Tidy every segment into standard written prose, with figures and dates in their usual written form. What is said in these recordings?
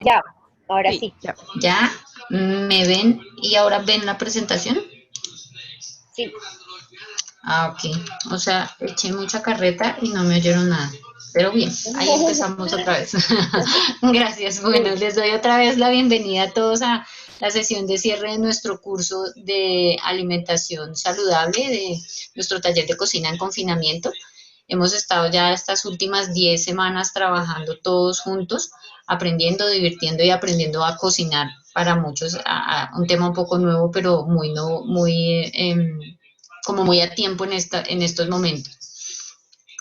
Ya, ahora Sí, sí. ya. ¿Ya me ven y ahora ven la presentación? Sí. Ah, ok. O sea, eché mucha carreta y no me oyeron nada. Pero bien, ahí empezamos otra vez. Gracias. Bueno, Sí. les doy otra vez la bienvenida a todos a la sesión de cierre de nuestro curso de alimentación saludable, de nuestro taller de cocina en confinamiento. Hemos estado ya estas últimas 10 semanas trabajando todos juntos, aprendiendo, divirtiendo y aprendiendo a cocinar para muchos, un tema un poco nuevo, pero muy, no, muy como muy a tiempo en estos momentos.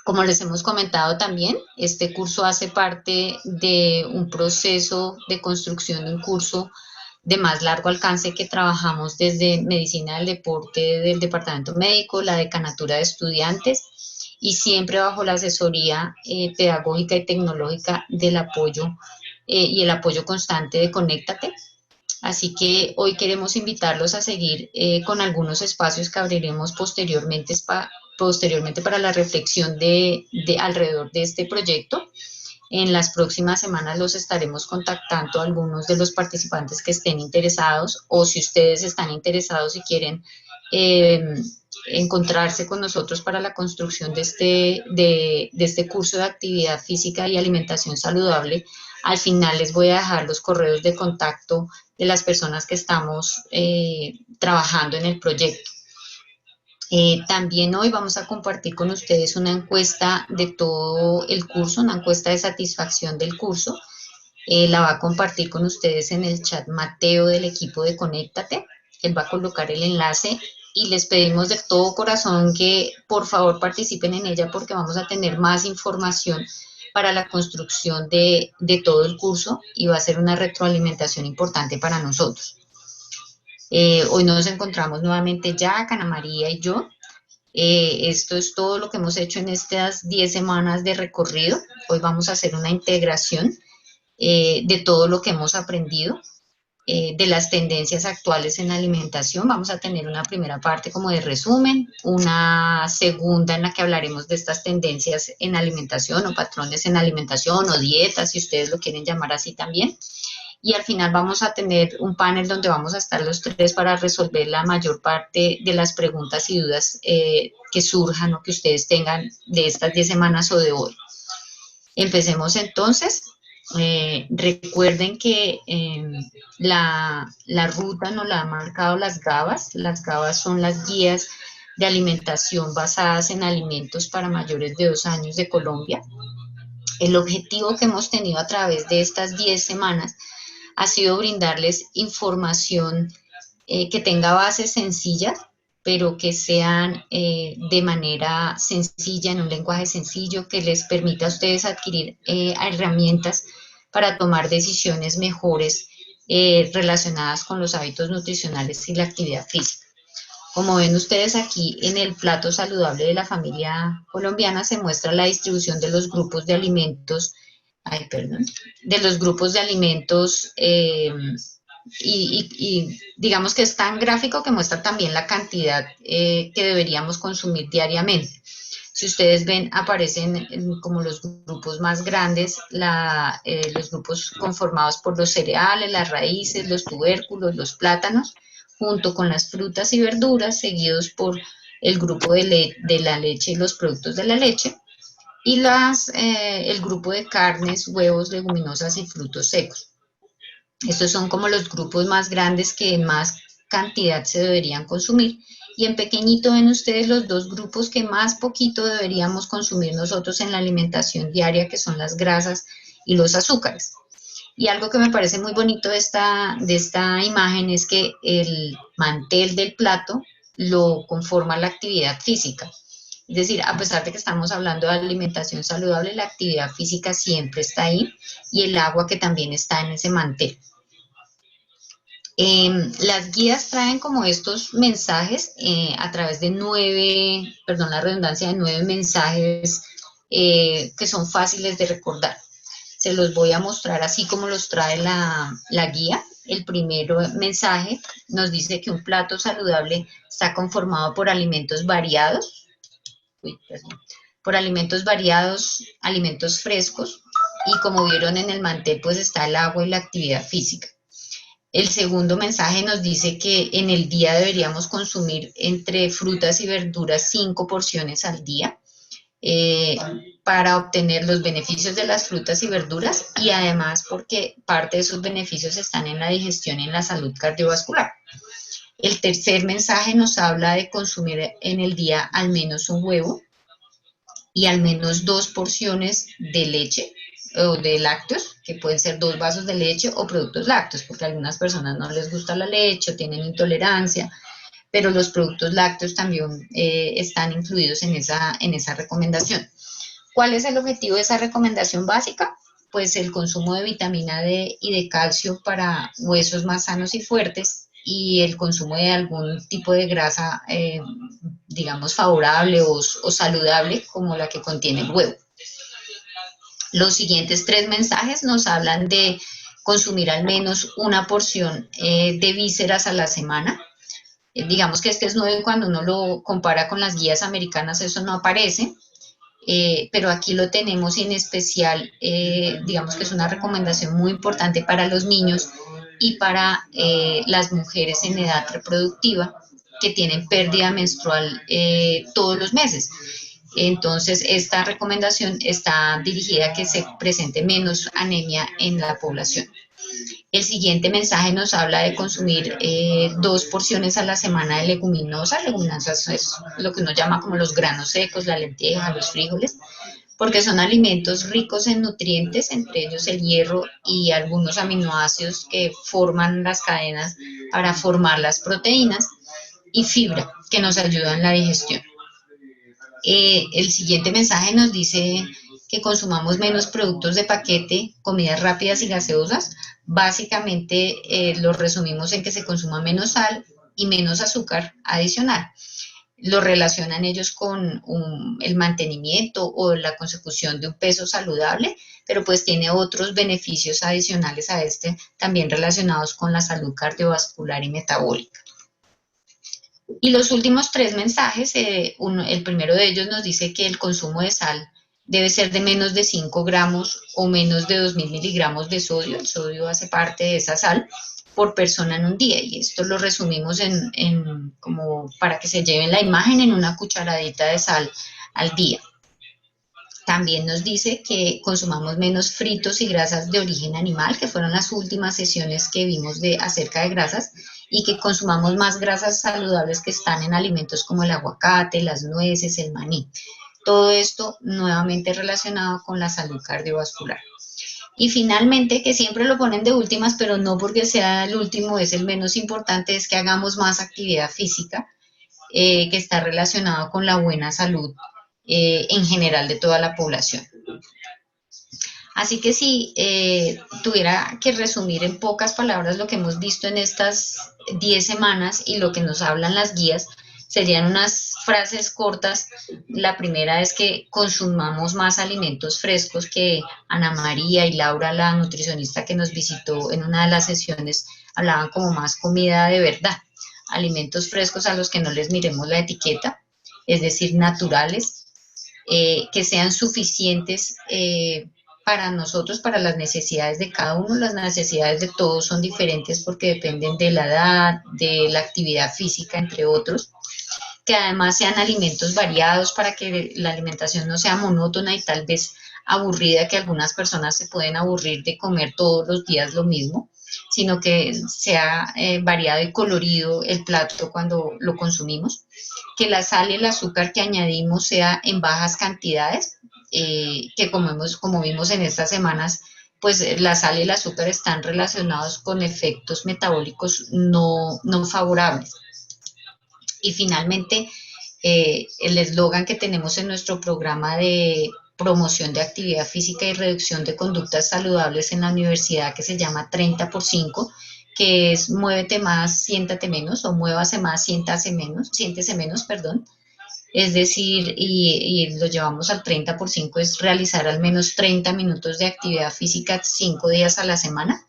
Como les hemos comentado también, este curso hace parte de un proceso de construcción de un curso de más largo alcance que trabajamos desde Medicina del Deporte del Departamento Médico, la Decanatura de Estudiantes y siempre bajo la asesoría pedagógica y tecnológica del apoyo y el apoyo constante de Conéctate. Así que hoy queremos invitarlos a seguir con algunos espacios que abriremos posteriormente para la reflexión de alrededor de este proyecto. En las próximas semanas los estaremos contactando a algunos de los participantes que estén interesados o si ustedes están interesados y quieren eh, encontrarse con nosotros para la construcción de este curso de actividad física y alimentación saludable. Al final les voy a dejar los correos de contacto de las personas que estamos trabajando en el proyecto. También hoy vamos a compartir con ustedes una encuesta de todo el curso, una encuesta de satisfacción del curso. La va a compartir con ustedes en el chat Mateo del equipo de Conéctate. Él va a colocar el enlace y les pedimos de todo corazón que por favor participen en ella porque vamos a tener más información para la construcción de todo el curso y va a ser una retroalimentación importante para nosotros. Hoy nos encontramos nuevamente ya, Ana María y yo. Esto es todo lo que hemos hecho en estas 10 semanas de recorrido. Hoy vamos a hacer una integración de todo lo que hemos aprendido, de las tendencias actuales en alimentación. Vamos a tener una primera parte como de resumen, una segunda en la que hablaremos de estas tendencias en alimentación o patrones en alimentación o dietas, si ustedes lo quieren llamar así también. Y al final vamos a tener un panel donde vamos a estar los tres para resolver la mayor parte de las preguntas y dudas que surjan o que ustedes tengan de estas 10 semanas o de hoy. Empecemos entonces. Recuerden que la ruta nos la han marcado las GABAs. Las GABAs son las guías de alimentación basadas en alimentos para mayores de 2 años de Colombia. El objetivo que hemos tenido a través de estas 10 semanas ha sido brindarles información que tenga bases sencillas, pero que sean de manera sencilla, en un lenguaje sencillo, que les permita a ustedes adquirir herramientas para tomar decisiones mejores relacionadas con los hábitos nutricionales y la actividad física. Como ven ustedes aquí en el plato saludable de la familia colombiana se muestra la distribución de los grupos de alimentos, ay, perdón, de los grupos de alimentos y digamos que es tan gráfico que muestra también la cantidad que deberíamos consumir diariamente. Si ustedes ven, aparecen como los grupos más grandes, los grupos conformados por los cereales, las raíces, los tubérculos, los plátanos, junto con las frutas y verduras, seguidos por el grupo de la leche y los productos de la leche, y el grupo de carnes, huevos, leguminosas y frutos secos. Estos son como los grupos más grandes que en más cantidad se deberían consumir. Y en pequeñito ven ustedes los dos grupos que más poquito deberíamos consumir nosotros en la alimentación diaria, que son las grasas y los azúcares. Y algo que me parece muy bonito de esta imagen es que el mantel del plato lo conforma la actividad física. Es decir, a pesar de que estamos hablando de alimentación saludable, la actividad física siempre está ahí y el agua que también está en ese mantel. Las guías traen como estos mensajes a través de 9, perdón la redundancia, de 9 mensajes que son fáciles de recordar. Se los voy a mostrar así como los trae la guía. El primer mensaje nos dice que un plato saludable está conformado por alimentos variados, por alimentos variados, alimentos frescos y como vieron en el mantel, pues está el agua y la actividad física. El segundo mensaje nos dice que en el día deberíamos consumir entre frutas y verduras 5 porciones al día para obtener los beneficios de las frutas y verduras y además porque parte de esos beneficios están en la digestión y en la salud cardiovascular. El tercer mensaje nos habla de consumir en el día al menos un huevo y al menos 2 porciones de leche o de lácteos, que pueden ser 2 vasos de leche o productos lácteos, porque a algunas personas no les gusta la leche o tienen intolerancia, pero los productos lácteos también están incluidos en esa recomendación. ¿Cuál es el objetivo de esa recomendación básica? Pues el consumo de vitamina D y de calcio para huesos más sanos y fuertes y el consumo de algún tipo de grasa, digamos, favorable o saludable como la que contiene el huevo. Los siguientes 3 mensajes nos hablan de consumir al menos una porción de vísceras a la semana. Digamos que este es nuevo cuando uno lo compara con las guías americanas, eso no aparece. Pero aquí lo tenemos y en especial, digamos que es una recomendación muy importante para los niños y para las mujeres en edad reproductiva que tienen pérdida menstrual todos los meses. Entonces, esta recomendación está dirigida a que se presente menos anemia en la población. El siguiente mensaje nos habla de consumir 2 porciones a la semana de leguminosas. Leguminosas es lo que uno llama como los granos secos, la lenteja, los frijoles, porque son alimentos ricos en nutrientes, entre ellos el hierro y algunos aminoácidos que forman las cadenas para formar las proteínas y fibra que nos ayudan en la digestión. El siguiente mensaje nos dice que consumamos menos productos de paquete, comidas rápidas y gaseosas. Básicamente lo resumimos en que se consuma menos sal y menos azúcar adicional. Lo relacionan ellos con el mantenimiento o la consecución de un peso saludable, pero pues tiene otros beneficios adicionales a este, también relacionados con la salud cardiovascular y metabólica. Y los últimos 3 mensajes, el primero de ellos nos dice que el consumo de sal debe ser de menos de 5 gramos o menos de 2.000 miligramos de sodio. El sodio hace parte de esa sal por persona en un día y esto lo resumimos como para que se lleven la imagen en una cucharadita de sal al día. También nos dice que consumamos menos fritos y grasas de origen animal, que fueron las últimas sesiones que vimos acerca de grasas, y que consumamos más grasas saludables que están en alimentos como el aguacate, las nueces, el maní. Todo esto nuevamente relacionado con la salud cardiovascular. Y finalmente, que siempre lo ponen de últimas, pero no porque sea el último, es el menos importante, es que hagamos más actividad física, que está relacionado con la buena salud en general de toda la población. Así que si tuviera que resumir en pocas palabras lo que hemos visto en estas 10 semanas y lo que nos hablan las guías, serían unas frases cortas. La primera es que consumamos más alimentos frescos, que Ana María y Laura, la nutricionista que nos visitó en una de las sesiones, hablaban como más comida de verdad, alimentos frescos a los que no les miremos la etiqueta, es decir, naturales, que sean suficientes para nosotros, para las necesidades de cada uno. Las necesidades de todos son diferentes porque dependen de la edad, de la actividad física, entre otros. Que además sean alimentos variados para que la alimentación no sea monótona y tal vez aburrida, que algunas personas se pueden aburrir de comer todos los días lo mismo, sino que sea variado y colorido el plato cuando lo consumimos. Que la sal y el azúcar que añadimos sea en bajas cantidades, que como vimos en estas semanas, pues la sal y el azúcar están relacionados con efectos metabólicos no favorables. Y finalmente, el eslogan que tenemos en nuestro programa de promoción de actividad física y reducción de conductas saludables en la universidad, que se llama 30x5, que es muévete más, siéntate menos, o muévase más, siéntese menos, perdón. Es decir, y lo llevamos al 30x5, es realizar al menos 30 minutos de actividad física 5 días a la semana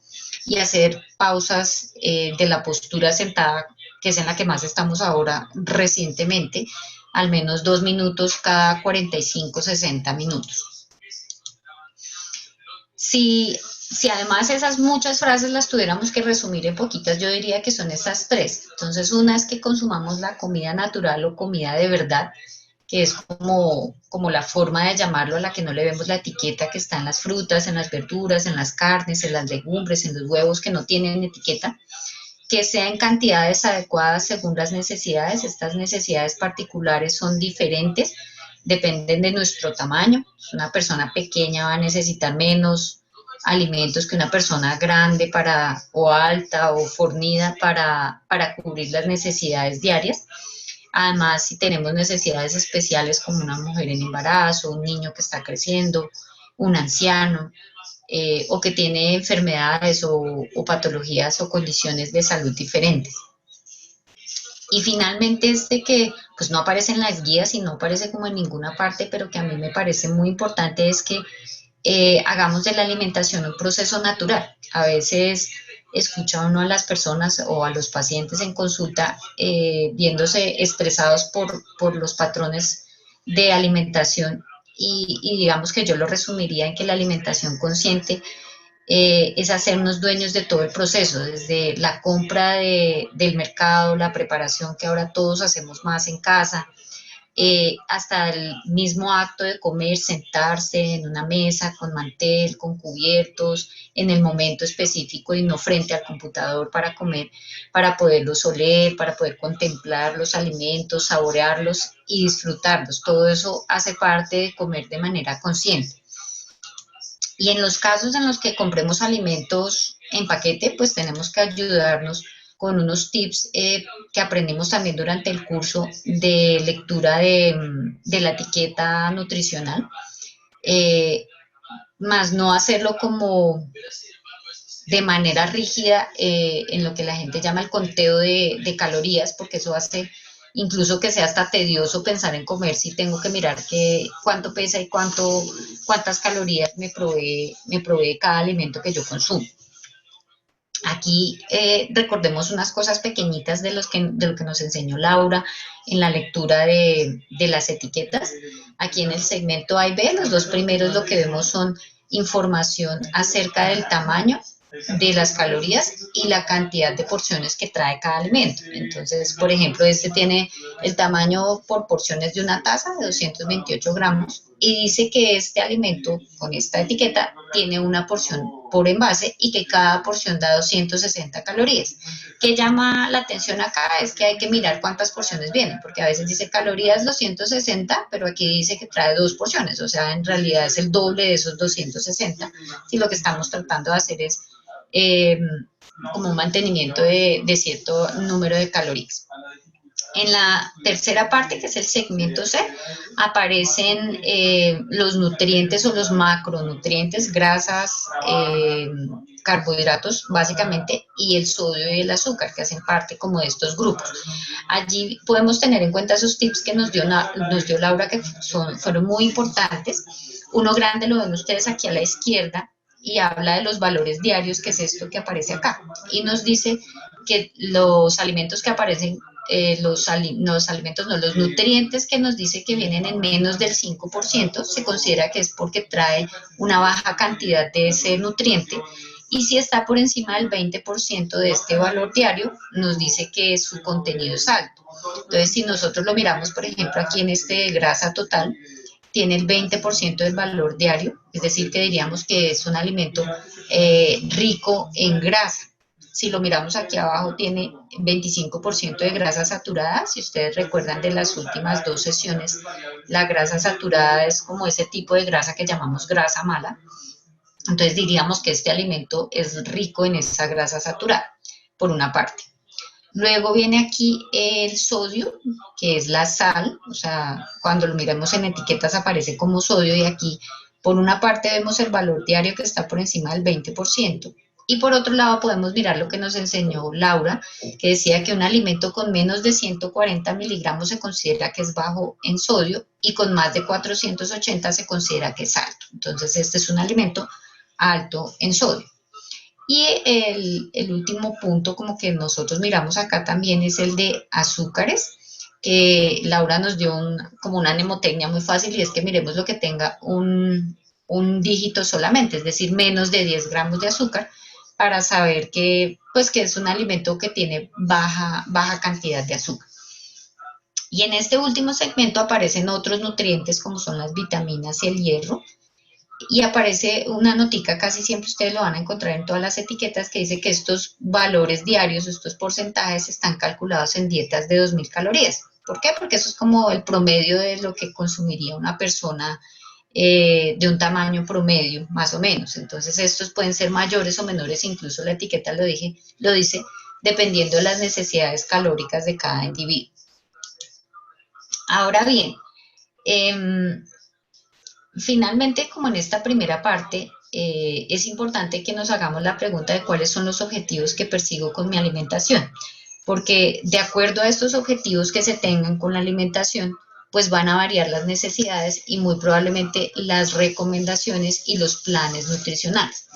y hacer pausas de la postura sentada, que es en la que más estamos ahora recientemente, al menos 2 minutos cada 45, 60 minutos. si además esas muchas frases las tuviéramos que resumir en poquitas, yo diría que son estas tres. Entonces, una es que consumamos la comida natural o comida de verdad, que es como la forma de llamarlo a la que no le vemos la etiqueta que está en las frutas, en las verduras, en las carnes, en las legumbres, en los huevos que no tienen etiqueta, que sea en cantidades adecuadas según las necesidades. Estas necesidades particulares son diferentes, dependen de nuestro tamaño. Una persona pequeña va a necesitar menos alimentos que una persona grande o alta o fornida para cubrir las necesidades diarias. Además, si tenemos necesidades especiales como una mujer en embarazo, un niño que está creciendo, un anciano, o que tiene enfermedades o patologías o condiciones de salud diferentes. Y finalmente este que pues no aparece en las guías y no aparece como en ninguna parte, pero que a mí me parece muy importante es que hagamos de la alimentación un proceso natural. A veces escucha uno a las personas o a los pacientes en consulta viéndose estresados por los patrones de alimentación y digamos que yo lo resumiría en que la alimentación consciente es hacernos dueños de todo el proceso, desde la compra del mercado, la preparación que ahora todos hacemos más en casa, hasta el mismo acto de comer, sentarse en una mesa con mantel, con cubiertos, en el momento específico y no frente al computador para comer, para poderlos oler, para poder contemplar los alimentos, saborearlos y disfrutarlos. Todo eso hace parte de comer de manera consciente. Y en los casos en los que compremos alimentos en paquete, pues tenemos que ayudarnos con unos tips que aprendimos también durante el curso de lectura de la etiqueta nutricional, eh, más no hacerlo como de manera rígida en lo que la gente llama el conteo de calorías, porque eso hace incluso que sea hasta tedioso pensar en comer si tengo que mirar cuánto pesa y cuántas calorías me provee cada alimento que yo consumo. Aquí recordemos unas cosas pequeñitas de lo que nos enseñó Laura en la lectura de las etiquetas. Aquí en el segmento A y B, los dos primeros lo que vemos son información acerca del tamaño, de las calorías y la cantidad de porciones que trae cada alimento. Entonces, por ejemplo, este tiene el tamaño por porciones de una taza de 228 gramos y dice que este alimento con esta etiqueta tiene una porción por envase y que cada porción da 260 calorías. ¿Qué llama la atención acá? Es que hay que mirar cuántas porciones vienen, porque a veces dice calorías 260, pero aquí dice que trae dos porciones, o sea, en realidad es el doble de esos 260, y lo que estamos tratando de hacer es eh, como un mantenimiento de cierto número de calorías. En la tercera parte, que es el segmento C, aparecen los nutrientes o los macronutrientes, grasas, carbohidratos básicamente, y el sodio y el azúcar, que hacen parte como de estos grupos. Allí podemos tener en cuenta esos tips que nos dio Laura, que fueron muy importantes. Uno grande lo ven ustedes aquí a la izquierda, y habla de los valores diarios, que es esto que aparece acá, y nos dice que los alimentos que aparecen los alimentos, no, los nutrientes que nos dice que vienen en menos del 5%, se considera que es porque trae una baja cantidad de ese nutriente, y si está por encima del 20% de este valor diario, nos dice que su contenido es alto. Entonces, si nosotros lo miramos, por ejemplo, aquí en este de grasa total, tiene el 20% del valor diario, es decir, que diríamos que es un alimento rico en grasa. Si lo miramos aquí abajo, tiene 25% de grasa saturada. Si ustedes recuerdan de las últimas dos sesiones, la grasa saturada es como ese tipo de grasa que llamamos grasa mala. Entonces diríamos que este alimento es rico en esa grasa saturada, por una parte. Luego viene aquí el sodio, que es la sal, o sea, cuando lo miramos en etiquetas aparece como sodio, y aquí por una parte vemos el valor diario que está por encima del 20%, y por otro lado podemos mirar lo que nos enseñó Laura, que decía que un alimento con menos de 140 miligramos se considera que es bajo en sodio y con más de 480 se considera que es alto. Entonces este es un alimento alto en sodio. Y el último punto como que nosotros miramos acá también es el de azúcares, que Laura nos dio como una mnemotecnia muy fácil, y es que miremos lo que tenga un dígito solamente, es decir, menos de 10 gramos de azúcar, para saber que, pues, que es un alimento que tiene baja cantidad de azúcar. Y en este último segmento aparecen otros nutrientes como son las vitaminas y el hierro, y aparece una notica, casi siempre ustedes lo van a encontrar en todas las etiquetas, que dice que estos valores diarios, estos porcentajes están calculados en dietas de 2000 calorías. ¿Por qué? Porque eso es como el promedio de lo que consumiría una persona de un tamaño promedio, más o menos. Entonces estos pueden ser mayores o menores, incluso la etiqueta lo dice, dependiendo de las necesidades calóricas de cada individuo. Ahora bien, finalmente, como en esta primera parte, es importante que nos hagamos la pregunta de cuáles son los objetivos que persigo con mi alimentación, porque de acuerdo a estos objetivos que se tengan con la alimentación, pues van a variar las necesidades y muy probablemente las recomendaciones y los planes nutricionales.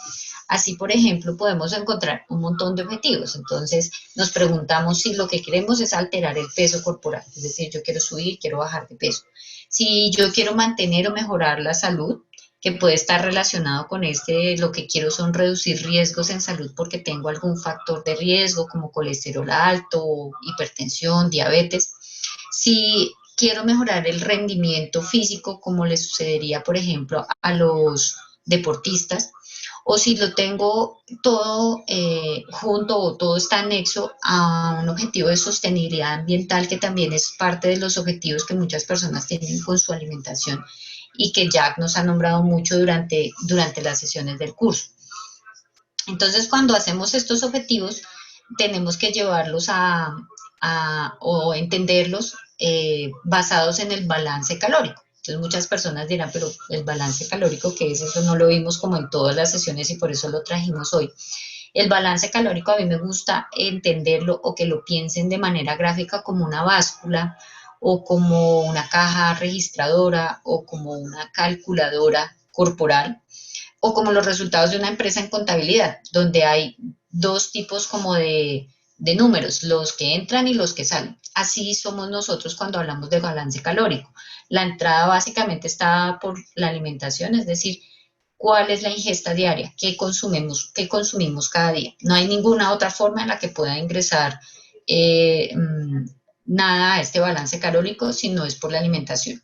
Así, por ejemplo, podemos encontrar un montón de objetivos. Entonces, nos preguntamos si lo que queremos es alterar el peso corporal, es decir, yo quiero subir, quiero bajar de peso. Si yo quiero mantener o mejorar la salud, que puede estar relacionado con lo que quiero son reducir riesgos en salud porque tengo algún factor de riesgo como colesterol alto, hipertensión, diabetes. Si quiero mejorar el rendimiento físico, como le sucedería, por ejemplo, a los deportistas, o si lo tengo todo junto o todo está anexo a un objetivo de sostenibilidad ambiental que también es parte de los objetivos que muchas personas tienen con su alimentación y que Jack nos ha nombrado mucho durante las sesiones del curso. Entonces, cuando hacemos estos objetivos, tenemos que llevarlos o entenderlos basados en el balance calórico. Entonces muchas personas dirán, pero el balance calórico, ¿qué es eso? No lo vimos como en todas las sesiones y por eso lo trajimos hoy. El balance calórico a mí me gusta entenderlo o que lo piensen de manera gráfica como una báscula o como una caja registradora o como una calculadora corporal o como los resultados de una empresa en contabilidad, donde hay dos tipos como de números, los que entran y los que salen. Así somos nosotros cuando hablamos de balance calórico. La entrada básicamente está por la alimentación, es decir, cuál es la ingesta diaria, qué consumimos cada día. No hay ninguna otra forma en la que pueda ingresar nada a este balance calórico si no es por la alimentación.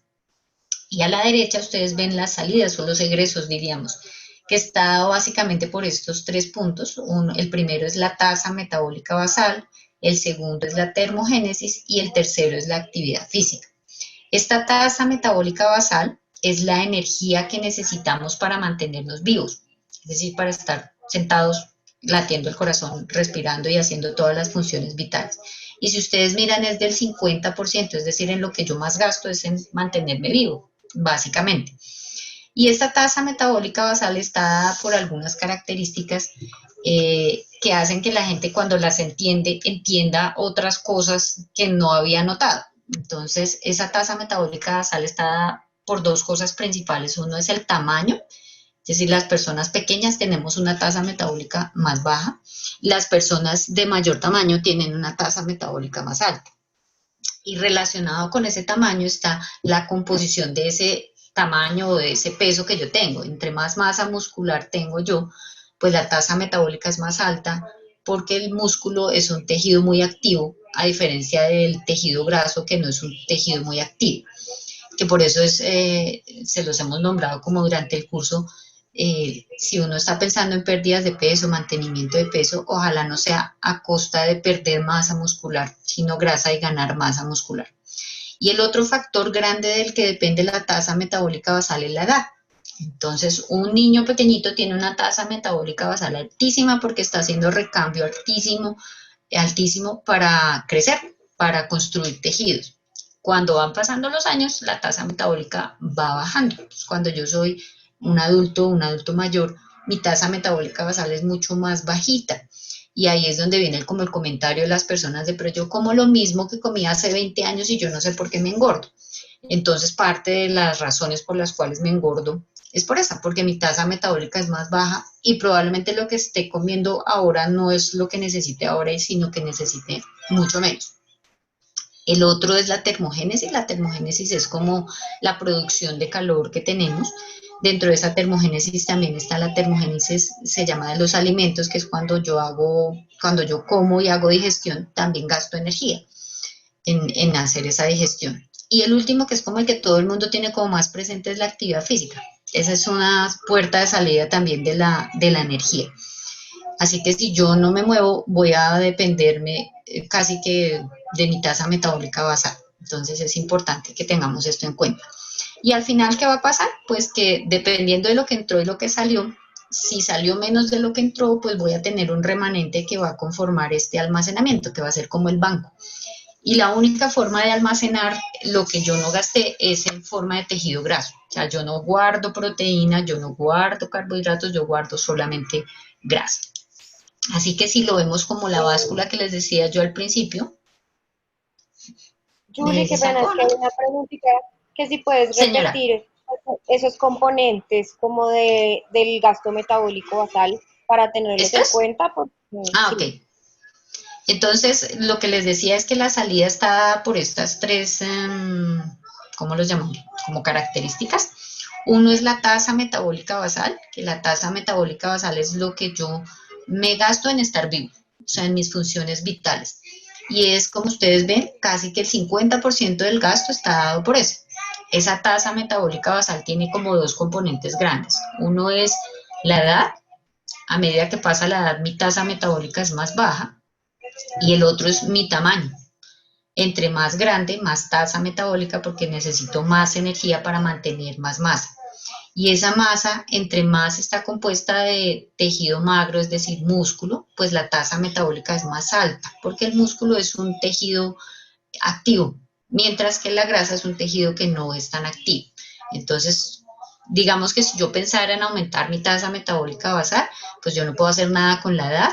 Y a la derecha ustedes ven las salidas o los egresos, diríamos, que está dado básicamente por estos tres puntos. El primero es la tasa metabólica basal, el segundo es la termogénesis y el tercero es la actividad física. Esta tasa metabólica basal es la energía que necesitamos para mantenernos vivos, es decir, para estar sentados, latiendo el corazón, respirando y haciendo todas las funciones vitales. Y si ustedes miran es del 50%, es decir, en lo que yo más gasto es en mantenerme vivo, básicamente. Y esta tasa metabólica basal está dada por algunas características que hacen que la gente cuando las entienda otras cosas que no había notado. Entonces, esa tasa metabólica basal está dada por dos cosas principales. Uno es el tamaño, es decir, las personas pequeñas tenemos una tasa metabólica más baja, las personas de mayor tamaño tienen una tasa metabólica más alta. Y relacionado con ese tamaño está la composición de ese tamaño o de ese peso que yo tengo. Entre más masa muscular tengo yo, pues la tasa metabólica es más alta porque el músculo es un tejido muy activo, a diferencia del tejido graso que no es un tejido muy activo, que por eso se los hemos nombrado como durante el curso. Si uno está pensando en pérdidas de peso, mantenimiento de peso, ojalá no sea a costa de perder masa muscular, sino grasa y ganar masa muscular. Y el otro factor grande del que depende la tasa metabólica basal es la edad. Entonces, un niño pequeñito tiene una tasa metabólica basal altísima porque está haciendo recambio altísimo para crecer, para construir tejidos. Cuando van pasando los años, la tasa metabólica va bajando. Entonces, cuando yo soy un adulto mayor, mi tasa metabólica basal es mucho más bajita. Y ahí es donde viene como el comentario de las personas de, pero yo como lo mismo que comía hace 20 años y yo no sé por qué me engordo. Entonces, parte de las razones por las cuales me engordo es por esa, porque mi tasa metabólica es más baja y probablemente lo que esté comiendo ahora no es lo que necesite ahora, sino que necesite mucho menos. El otro es la termogénesis. La termogénesis es como la producción de calor que tenemos. Dentro de esa termogénesis también está la termogénesis, se llama de los alimentos, que es cuando yo como y hago digestión, también gasto energía en hacer esa digestión. Y el último, que es como el que todo el mundo tiene como más presente, es la actividad física. Esa es una puerta de salida también de la energía. Así que si yo no me muevo, voy a dependerme casi que de mi tasa metabólica basal. Entonces es importante que tengamos esto en cuenta. Y al final, ¿qué va a pasar? Pues que dependiendo de lo que entró y lo que salió, si salió menos de lo que entró, pues voy a tener un remanente que va a conformar este almacenamiento, que va a ser como el banco. Y la única forma de almacenar lo que yo no gasté es en forma de tejido graso. O sea, yo no guardo proteína, yo no guardo carbohidratos, yo guardo solamente grasa. Así que si lo vemos como la báscula que les decía yo al principio, Julie, se qué pena, es sacó, que ¿no? hay una preguntita que si puedes Señora, repetir esos componentes como del gasto metabólico basal para tenerlos ¿esto en es? cuenta, porque Ah, ok. sí. Entonces, lo que les decía es que la salida está dada por estas tres, ¿cómo los llamamos? Como características. Uno es la tasa metabólica basal, que la tasa metabólica basal es lo que yo me gasto en estar vivo, o sea, en mis funciones vitales. Y es, como ustedes ven, casi que el 50% del gasto está dado por eso. Esa tasa metabólica basal tiene como dos componentes grandes. Uno es la edad. A medida que pasa la edad, mi tasa metabólica es más baja, y el otro es mi tamaño. Entre más grande, más tasa metabólica, porque necesito más energía para mantener más masa. Y esa masa, entre más está compuesta de tejido magro, es decir, músculo, pues la tasa metabólica es más alta, porque el músculo es un tejido activo, mientras que la grasa es un tejido que no es tan activo. Entonces, digamos que si yo pensara en aumentar mi tasa metabólica basal, pues yo no puedo hacer nada con la edad,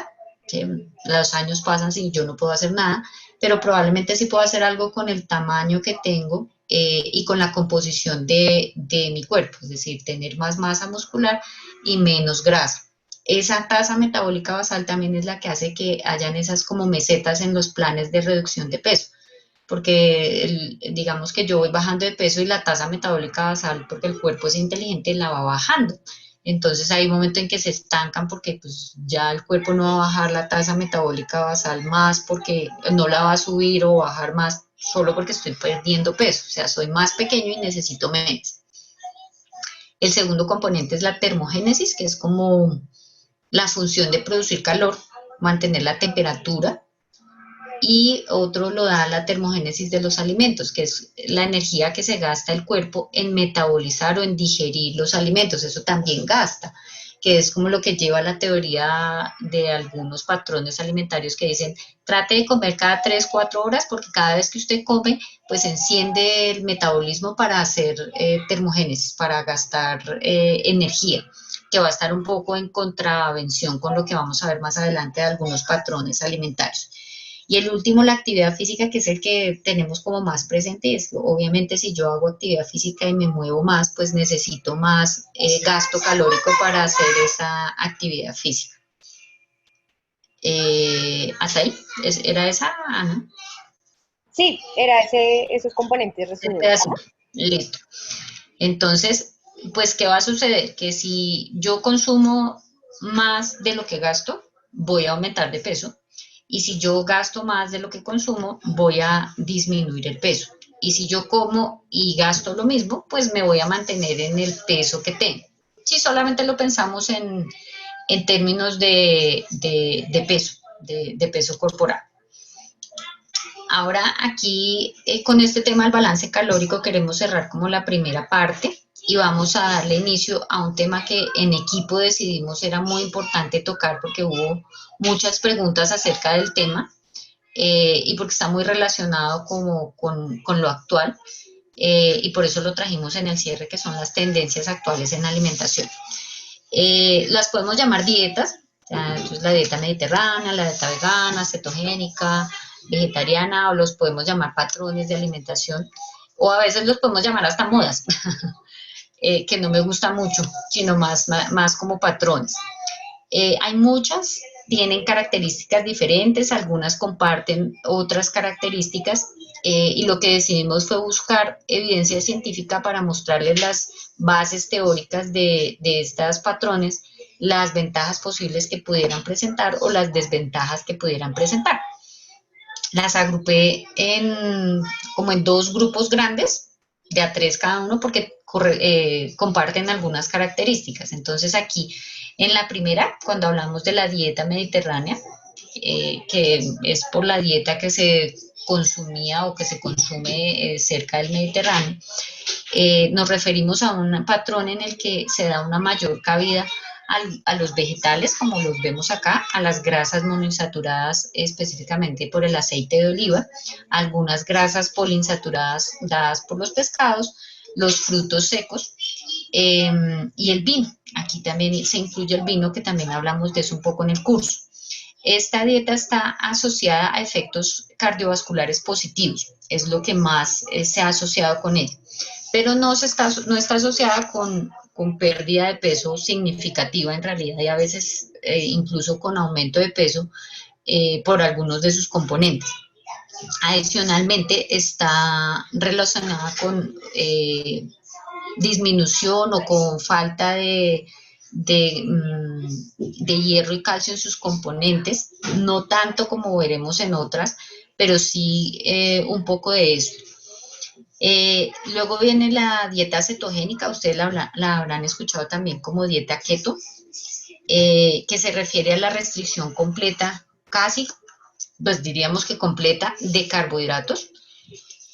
que los años pasan y yo no puedo hacer nada, pero probablemente sí puedo hacer algo con el tamaño que tengo y con la composición de mi cuerpo, es decir, tener más masa muscular y menos grasa. Esa tasa metabólica basal también es la que hace que hayan esas como mesetas en los planes de reducción de peso, porque digamos que yo voy bajando de peso y la tasa metabólica basal, porque el cuerpo es inteligente, la va bajando. Entonces hay un momento en que se estancan porque pues ya el cuerpo no va a bajar la tasa metabólica basal más, porque no la va a subir o bajar más solo porque estoy perdiendo peso, o sea, soy más pequeño y necesito menos. El segundo componente es la termogénesis, que es como la función de producir calor, mantener la temperatura, y otro lo da la termogénesis de los alimentos, que es la energía que se gasta el cuerpo en metabolizar o en digerir los alimentos. Eso también gasta, que es como lo que lleva a la teoría de algunos patrones alimentarios que dicen, trate de comer cada 3, 4 horas, porque cada vez que usted come, pues enciende el metabolismo para hacer termogénesis, para gastar energía, que va a estar un poco en contravención con lo que vamos a ver más adelante de algunos patrones alimentarios. Y el último, la actividad física, que es el que tenemos como más presente, es que obviamente si yo hago actividad física y me muevo más, pues necesito más gasto calórico para hacer esa actividad física. ¿Hasta ahí? ¿Era esa, Ana? Sí, era esos componentes El resumidos. pedacito. Listo. Entonces, pues, ¿qué va a suceder? Que si yo consumo más de lo que gasto, voy a aumentar de peso. Y si yo gasto más de lo que consumo, voy a disminuir el peso. Y si yo como y gasto lo mismo, pues me voy a mantener en el peso que tengo. Si solamente lo pensamos en términos de peso, de peso corporal. Ahora aquí con este tema del balance calórico queremos cerrar como la primera parte y vamos a darle inicio a un tema que en equipo decidimos era muy importante tocar porque hubo muchas preguntas acerca del tema y porque está muy relacionado como con lo actual y por eso lo trajimos en el cierre, que son las tendencias actuales en alimentación. Las podemos llamar dietas, o sea, entonces la dieta mediterránea, la dieta vegana, cetogénica, vegetariana, o los podemos llamar patrones de alimentación, o a veces los podemos llamar hasta modas, que no me gusta mucho, sino más como patrones. Hay muchas, tienen características diferentes, algunas comparten otras características y lo que decidimos fue buscar evidencia científica para mostrarles las bases teóricas de estos patrones, las ventajas posibles que pudieran presentar o las desventajas que pudieran presentar. Las agrupé como en dos grupos grandes, de a tres cada uno, porque comparten algunas características. Entonces aquí, en la primera, cuando hablamos de la dieta mediterránea, que es por la dieta que se consumía o que se consume cerca del Mediterráneo, nos referimos a un patrón en el que se da una mayor cabida a los vegetales, como los vemos acá, a las grasas monoinsaturadas, específicamente por el aceite de oliva, algunas grasas poliinsaturadas dadas por los pescados, los frutos secos y el vino. Aquí también se incluye el vino, que también hablamos de eso un poco en el curso. Esta dieta está asociada a efectos cardiovasculares positivos, es lo que más se ha asociado con ella, pero no está asociada con pérdida de peso significativa en realidad, y a veces incluso con aumento de peso por algunos de sus componentes. Adicionalmente está relacionada con disminución o con falta de hierro y calcio en sus componentes, no tanto como veremos en otras, pero sí un poco de esto. Luego viene la dieta cetogénica, ustedes la habrán escuchado también como dieta keto, que se refiere a la restricción completa, casi, pues diríamos que completa, de carbohidratos,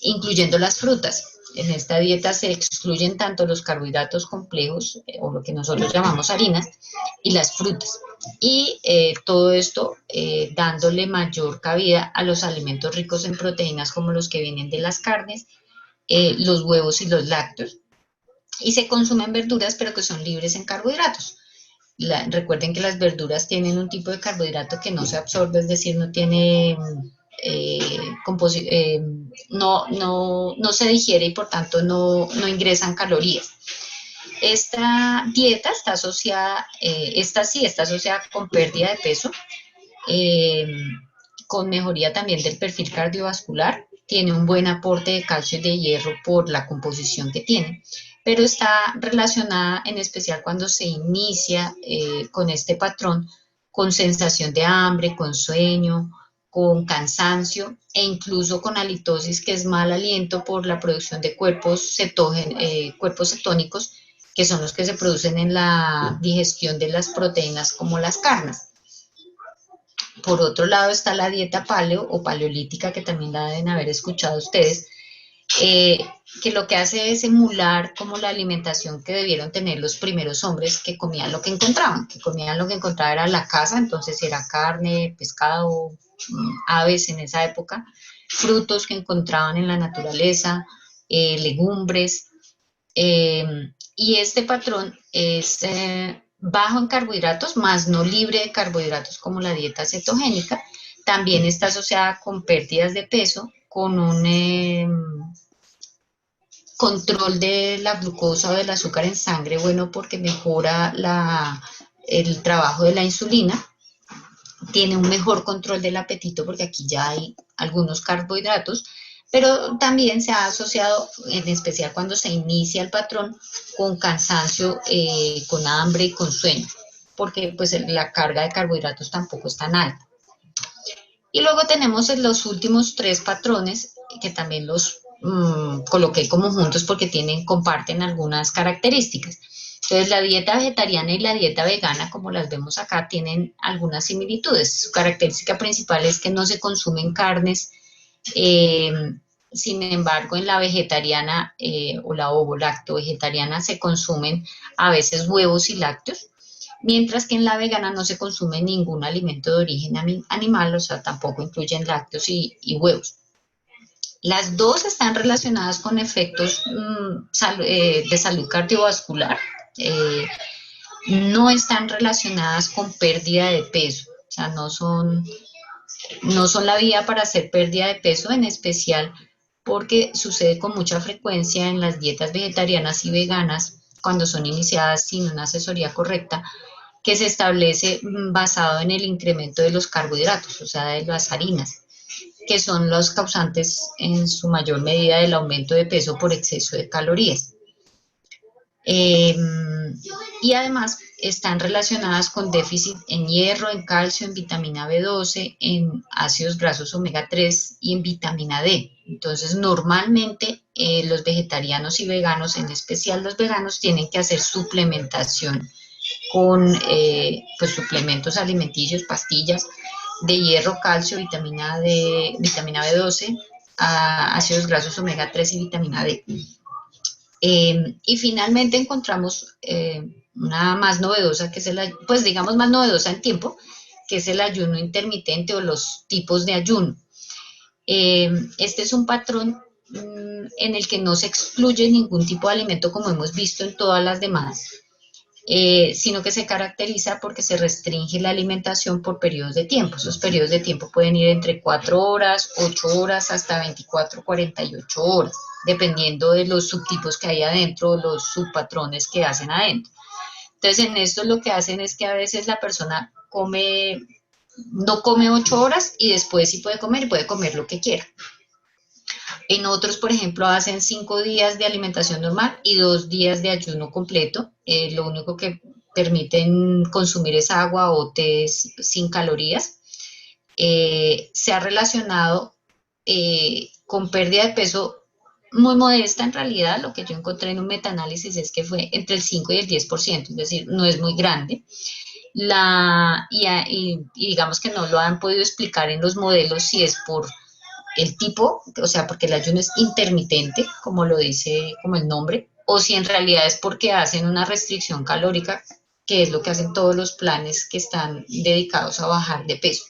incluyendo las frutas. En esta dieta se excluyen tanto los carbohidratos complejos, o lo que nosotros llamamos harinas, y las frutas. Y todo esto dándole mayor cabida a los alimentos ricos en proteínas, como los que vienen de las carnes, los huevos y los lácteos. Y se consumen verduras, pero que son libres en carbohidratos. Recuerden que las verduras tienen un tipo de carbohidrato que no se absorbe, es decir, no tiene... no se digiere y por tanto no ingresan calorías. Esta dieta está asociada, está asociada con pérdida de peso, con mejoría también del perfil cardiovascular, tiene un buen aporte de calcio y de hierro por la composición que tiene, pero está relacionada en especial cuando se inicia con este patrón, con sensación de hambre, con sueño, con cansancio e incluso con halitosis, que es mal aliento por la producción de cuerpos cetónicos, que son los que se producen en la digestión de las proteínas como las carnes. Por otro lado está la dieta paleo o paleolítica, que también la deben haber escuchado ustedes, que lo que hace es emular como la alimentación que debieron tener los primeros hombres, que comían lo que encontraban, era la caza, entonces era carne, pescado, aves en esa época, frutos que encontraban en la naturaleza, legumbres, y este patrón es bajo en carbohidratos, más no libre de carbohidratos como la dieta cetogénica. También está asociada con pérdidas de peso, con un control de la glucosa o del azúcar en sangre, bueno, porque mejora el trabajo de la insulina. Tiene un mejor control del apetito porque aquí ya hay algunos carbohidratos, pero también se ha asociado, en especial cuando se inicia el patrón, con cansancio, con hambre y con sueño, porque pues la carga de carbohidratos tampoco es tan alta. Y luego tenemos los últimos tres patrones, que también los coloqué como juntos porque comparten algunas características. Entonces, la dieta vegetariana y la dieta vegana, como las vemos acá, tienen algunas similitudes. Su característica principal es que no se consumen carnes. Sin embargo, en la vegetariana o la ovo-lacto-vegetariana se consumen a veces huevos y lácteos, mientras que en la vegana no se consume ningún alimento de origen animal, o sea, tampoco incluyen lácteos y huevos. Las dos están relacionadas con efectos de salud cardiovascular. No están relacionadas con pérdida de peso, o sea, no son la vía para hacer pérdida de peso, en especial porque sucede con mucha frecuencia en las dietas vegetarianas y veganas cuando son iniciadas sin una asesoría correcta, que se establece basado en el incremento de los carbohidratos, o sea, de las harinas. que son los causantes en su mayor medida del aumento de peso por exceso de calorías. Y además están relacionadas con déficit en hierro, en calcio, en vitamina B12, en ácidos grasos omega 3 y en vitamina D. Entonces, normalmente los vegetarianos y veganos, en especial los veganos, tienen que hacer suplementación con pues, suplementos alimenticios, pastillas de hierro, calcio, vitamina D, vitamina B12, ácidos grasos omega 3 y vitamina D. Y finalmente encontramos una más novedosa, que es pues digamos más novedosa en tiempo, que es el ayuno intermitente o los tipos de ayuno. Este es un patrón en el que no se excluye ningún tipo de alimento como hemos visto en todas las demás, sino que se caracteriza porque se restringe la alimentación por periodos de tiempo. Esos periodos de tiempo pueden ir entre 4 horas, 8 horas, hasta 24, 48 horas, dependiendo de los subtipos que hay adentro, los subpatrones que hacen adentro. Entonces, en esto lo que hacen es que a veces la persona no come 8 horas y después sí puede comer y puede comer lo que quiera. En otros, por ejemplo, hacen 5 días de alimentación normal y 2 días de ayuno completo. Lo único que permiten consumir es agua o té sin calorías. Se ha relacionado con pérdida de peso muy modesta en realidad. Lo que yo encontré en un metaanálisis es que fue entre el 5 y el 10%, es decir, no es muy grande. Y digamos que no lo han podido explicar en los modelos si es por el tipo, o sea, porque el ayuno es intermitente, como lo dice como el nombre, o si en realidad es porque hacen una restricción calórica, que es lo que hacen todos los planes que están dedicados a bajar de peso.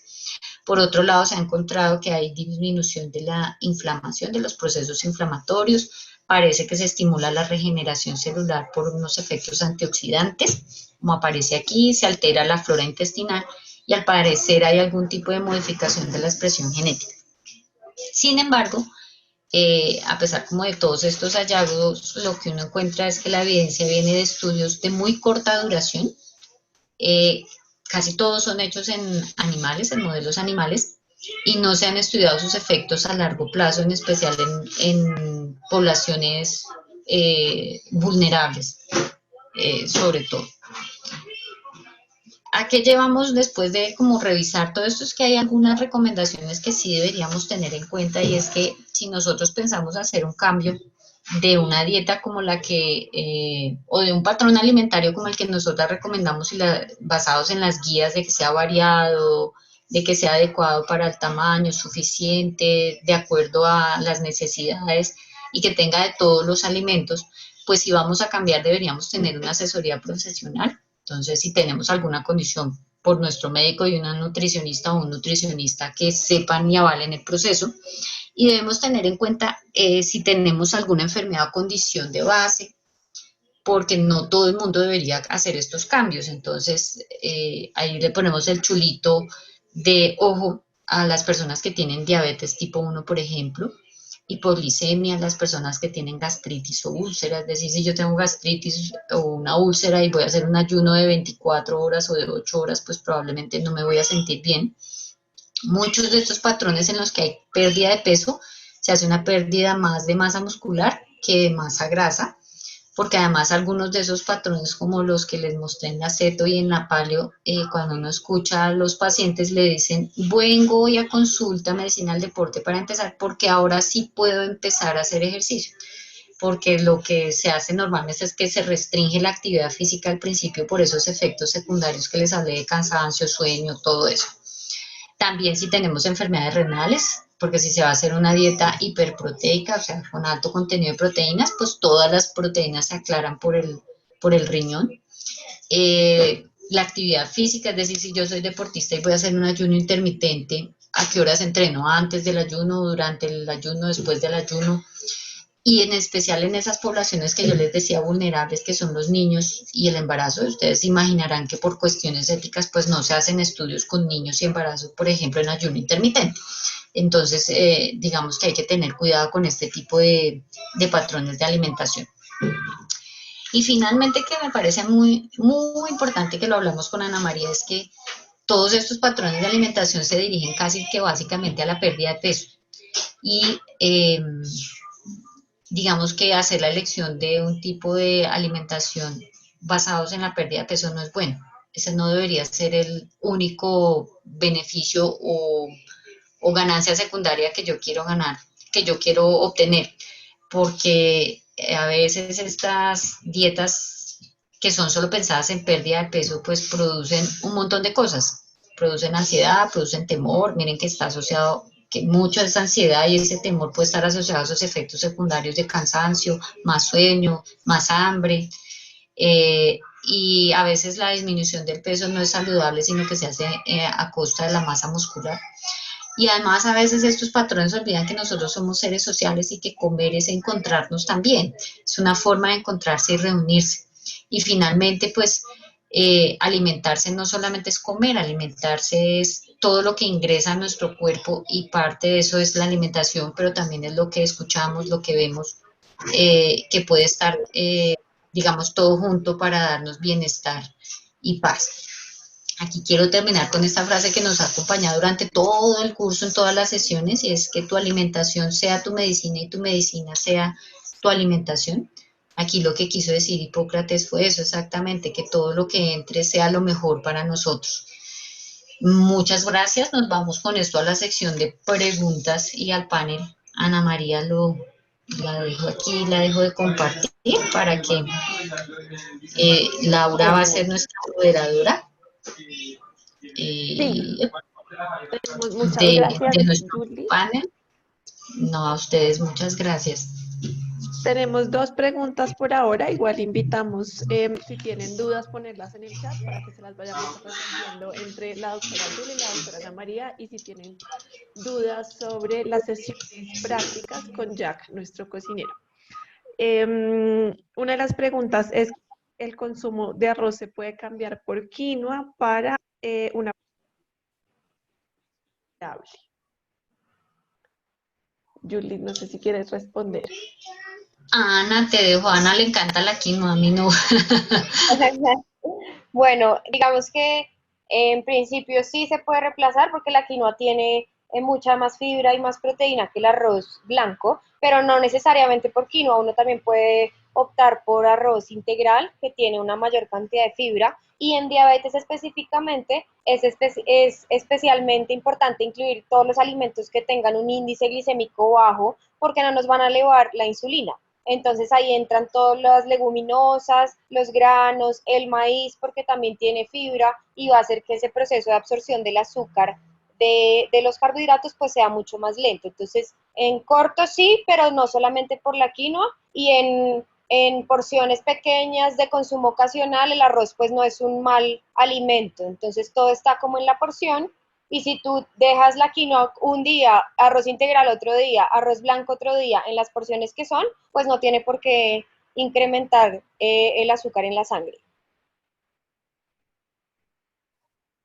Por otro lado, se ha encontrado que hay disminución de la inflamación, de los procesos inflamatorios, parece que se estimula la regeneración celular por unos efectos antioxidantes, como aparece aquí, se altera la flora intestinal y al parecer hay algún tipo de modificación de la expresión genética. Sin embargo, a pesar como de todos estos hallazgos, lo que uno encuentra es que la evidencia viene de estudios de muy corta duración. Casi todos son hechos en animales, en modelos animales, y no se han estudiado sus efectos a largo plazo, en especial en poblaciones vulnerables, sobre todo. ¿A qué llevamos después de como revisar todo esto? Es que hay algunas recomendaciones que sí deberíamos tener en cuenta, y es que si nosotros pensamos hacer un cambio de una dieta como la que, o de un patrón alimentario como el que nosotros recomendamos basados en las guías de que sea variado, de que sea adecuado para el tamaño, suficiente, de acuerdo a las necesidades y que tenga de todos los alimentos, pues si vamos a cambiar deberíamos tener una asesoría profesional. Entonces, si tenemos alguna condición por nuestro médico y una nutricionista o un nutricionista que sepan y avalen el proceso, y debemos tener en cuenta si tenemos alguna enfermedad o condición de base, porque no todo el mundo debería hacer estos cambios. Entonces, ahí le ponemos el chulito de ojo a las personas que tienen diabetes tipo 1, por ejemplo, hipoglicemia, las personas que tienen gastritis o úlceras. Es decir, si yo tengo gastritis o una úlcera y voy a hacer un ayuno de 24 horas o de 8 horas, pues probablemente no me voy a sentir bien. Muchos de estos patrones en los que hay pérdida de peso, se hace una pérdida más de masa muscular que de masa grasa, porque además algunos de esos patrones, como los que les mostré en la ceto y en la paleo, cuando uno escucha a los pacientes le dicen, vengo hoy a consulta medicina al deporte para empezar, porque ahora sí puedo empezar a hacer ejercicio, porque lo que se hace normalmente es que se restringe la actividad física al principio por esos efectos secundarios que les hablé de cansancio, sueño, todo eso. También si tenemos enfermedades renales, porque si se va a hacer una dieta hiperproteica, o sea, con alto contenido de proteínas, pues todas las proteínas se aclaran por el riñón. La actividad física, es decir, si yo soy deportista y voy a hacer un ayuno intermitente, ¿a qué horas entreno? ¿Antes del ayuno, durante el ayuno, después del ayuno? Y en especial en esas poblaciones que yo les decía vulnerables, que son los niños y el embarazo. Ustedes imaginarán que por cuestiones éticas pues no se hacen estudios con niños y embarazos, por ejemplo, en ayuno intermitente. Entonces, digamos que hay que tener cuidado con este tipo de patrones de alimentación. Y finalmente, que me parece muy, muy importante que lo hablamos con Ana María, es que todos estos patrones de alimentación se dirigen casi que básicamente a la pérdida de peso. Y digamos que hacer la elección de un tipo de alimentación basados en la pérdida de peso no es bueno. Ese no debería ser el único beneficio o ganancia secundaria que yo quiero ganar, que yo quiero obtener, porque a veces estas dietas que son solo pensadas en pérdida de peso, pues producen un montón de cosas, producen ansiedad, producen temor, miren que está asociado, que mucha de esa ansiedad y ese temor puede estar asociado a esos efectos secundarios de cansancio, más sueño, más hambre, y a veces la disminución del peso no es saludable, sino que se hace a costa de la masa muscular. Y además a veces estos patrones olvidan que nosotros somos seres sociales y que comer es encontrarnos también. Es una forma de encontrarse y reunirse. Y finalmente, pues, alimentarse no solamente es comer, alimentarse es todo lo que ingresa a nuestro cuerpo y parte de eso es la alimentación, pero también es lo que escuchamos, lo que vemos, que puede estar, digamos, todo junto para darnos bienestar y paz. Aquí quiero terminar con esta frase que nos ha acompañado durante todo el curso, en todas las sesiones, y es que tu alimentación sea tu medicina y tu medicina sea tu alimentación. Aquí lo que quiso decir Hipócrates fue eso exactamente, que todo lo que entre sea lo mejor para nosotros. Muchas gracias, nos vamos con esto a la sección de preguntas y al panel. Ana María la dejo aquí, la dejo de compartir para que Laura va a ser nuestra moderadora Sí, eh, muchas gracias, de nuestro Julie. panel. No, a ustedes, muchas gracias. Tenemos dos preguntas por ahora. Igual invitamos, si tienen dudas, ponerlas en el chat para que se las vayamos resolviendo entre la doctora Julie y la doctora Ana María. Y si tienen dudas sobre las sesiones prácticas con Jack, nuestro cocinero. Una de las preguntas es, ¿el consumo de arroz se puede cambiar por quinoa para una variable? Julie, no sé si quieres responder. Ana, te dejo. A Ana le encanta la quinoa, a mí no. Bueno, digamos que en principio sí se puede reemplazar porque la quinoa tiene mucha más fibra y más proteína que el arroz blanco, pero no necesariamente por quinoa, uno también puede optar por arroz integral que tiene una mayor cantidad de fibra y en diabetes específicamente es especialmente importante incluir todos los alimentos que tengan un índice glicémico bajo porque no nos van a elevar la insulina. Entonces ahí entran todas las leguminosas, los granos, el maíz, porque también tiene fibra y va a hacer que ese proceso de absorción del azúcar de los carbohidratos pues sea mucho más lento. Entonces, en corto sí, pero no solamente por la quinoa y en porciones pequeñas de consumo ocasional el arroz pues no es un mal alimento. Entonces, todo está como en la porción y si tú dejas la quinoa un día, arroz integral otro día, arroz blanco otro día, en las porciones que son, pues no tiene por qué incrementar el azúcar en la sangre.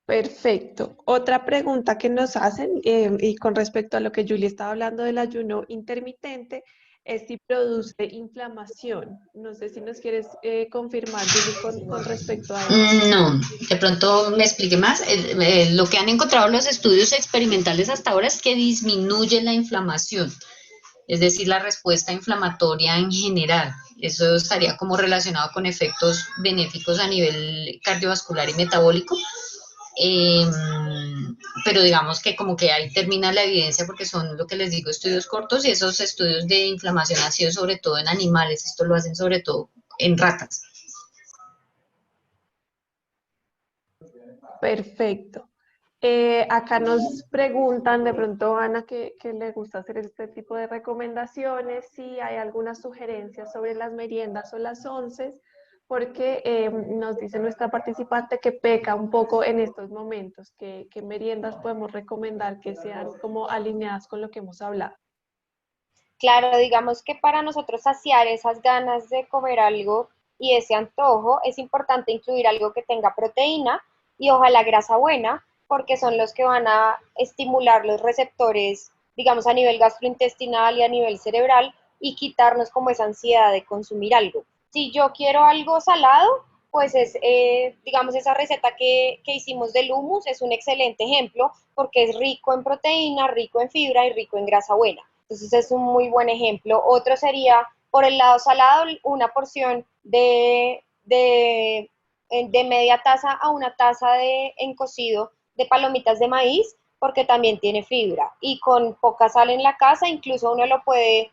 Perfecto. Otra pregunta que nos hacen, y con respecto a lo que Julie estaba hablando del ayuno intermitente, es si produce inflamación. No sé si nos quieres confirmar, Julie, con respecto a eso. No, de pronto me explique más. Lo que han encontrado los estudios experimentales hasta ahora es que disminuye la inflamación, es decir, la respuesta inflamatoria en general. Eso estaría como relacionado con efectos benéficos a nivel cardiovascular y metabólico. Eh, pero digamos que como que ahí termina la evidencia porque son lo que les digo, estudios cortos y esos estudios de inflamación han sido sobre todo en animales, esto lo hacen sobre todo en ratas. Perfecto. Acá nos preguntan, de pronto Ana, que le gusta hacer este tipo de recomendaciones, si hay alguna sugerencia sobre las meriendas o las onces, porque nos dice nuestra participante que peca un poco en estos momentos, que meriendas podemos recomendar que sean como alineadas con lo que hemos hablado. Claro, digamos que para nosotros saciar esas ganas de comer algo y ese antojo, es importante incluir algo que tenga proteína y ojalá grasa buena, porque son los que van a estimular los receptores, digamos, a nivel gastrointestinal y a nivel cerebral y quitarnos como esa ansiedad de consumir algo. Si yo quiero algo salado, pues es, digamos, esa receta que hicimos del hummus es un excelente ejemplo porque es rico en proteína, rico en fibra y rico en grasa buena. Entonces es un muy buen ejemplo. Otro sería, por el lado salado, una porción de media taza a una taza en cocido de palomitas de maíz, porque también tiene fibra. Y con poca sal en la casa, incluso uno lo puede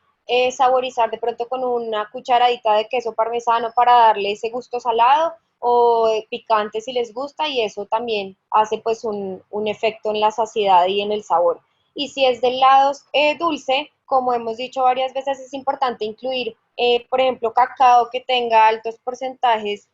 saborizar de pronto con una cucharadita de queso parmesano para darle ese gusto salado o picante si les gusta, y eso también hace pues un efecto en la saciedad y en el sabor. Y si es del lado dulce, como hemos dicho varias veces, es importante incluir, por ejemplo, cacao que tenga altos porcentajes,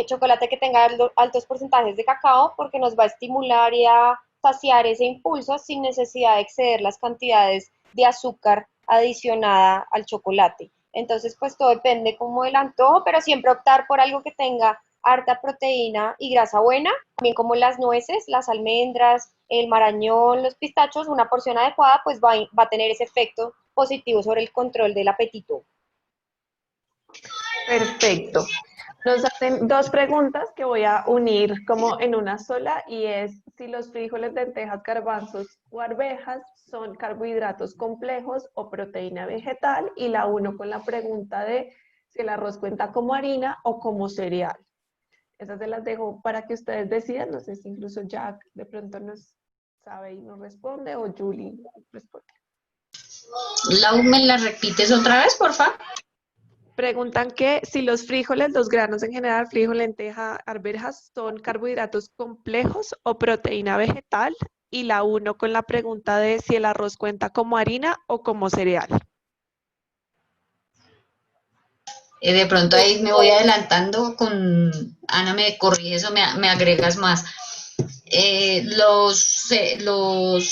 chocolate que tenga altos porcentajes de cacao, porque nos va a estimular y a saciar ese impulso sin necesidad de exceder las cantidades de azúcar adicionada al chocolate. Entonces, pues todo depende como del antojo, pero siempre optar por algo que tenga harta proteína y grasa buena, también como las nueces, las almendras, el marañón, los pistachos, una porción adecuada, pues va a tener ese efecto positivo sobre el control del apetito. Perfecto. Nos hacen dos preguntas que voy a unir como en una sola y es si los frijoles, lentejas, garbanzos o arvejas son carbohidratos complejos o proteína vegetal, y la uno con la pregunta de si el arroz cuenta como harina o como cereal. Esas se las dejo para que ustedes decidan. No sé si incluso Jack de pronto nos sabe y nos responde, o Julie responde. Lau, ¿me la repites otra vez, por favor? Preguntan que si los frijoles, los granos en general, frijol, lenteja, arvejas, son carbohidratos complejos o proteína vegetal, y la uno con la pregunta de si el arroz cuenta como harina o como cereal. De pronto ahí me voy adelantando con, Ana me corriges o me agregas más.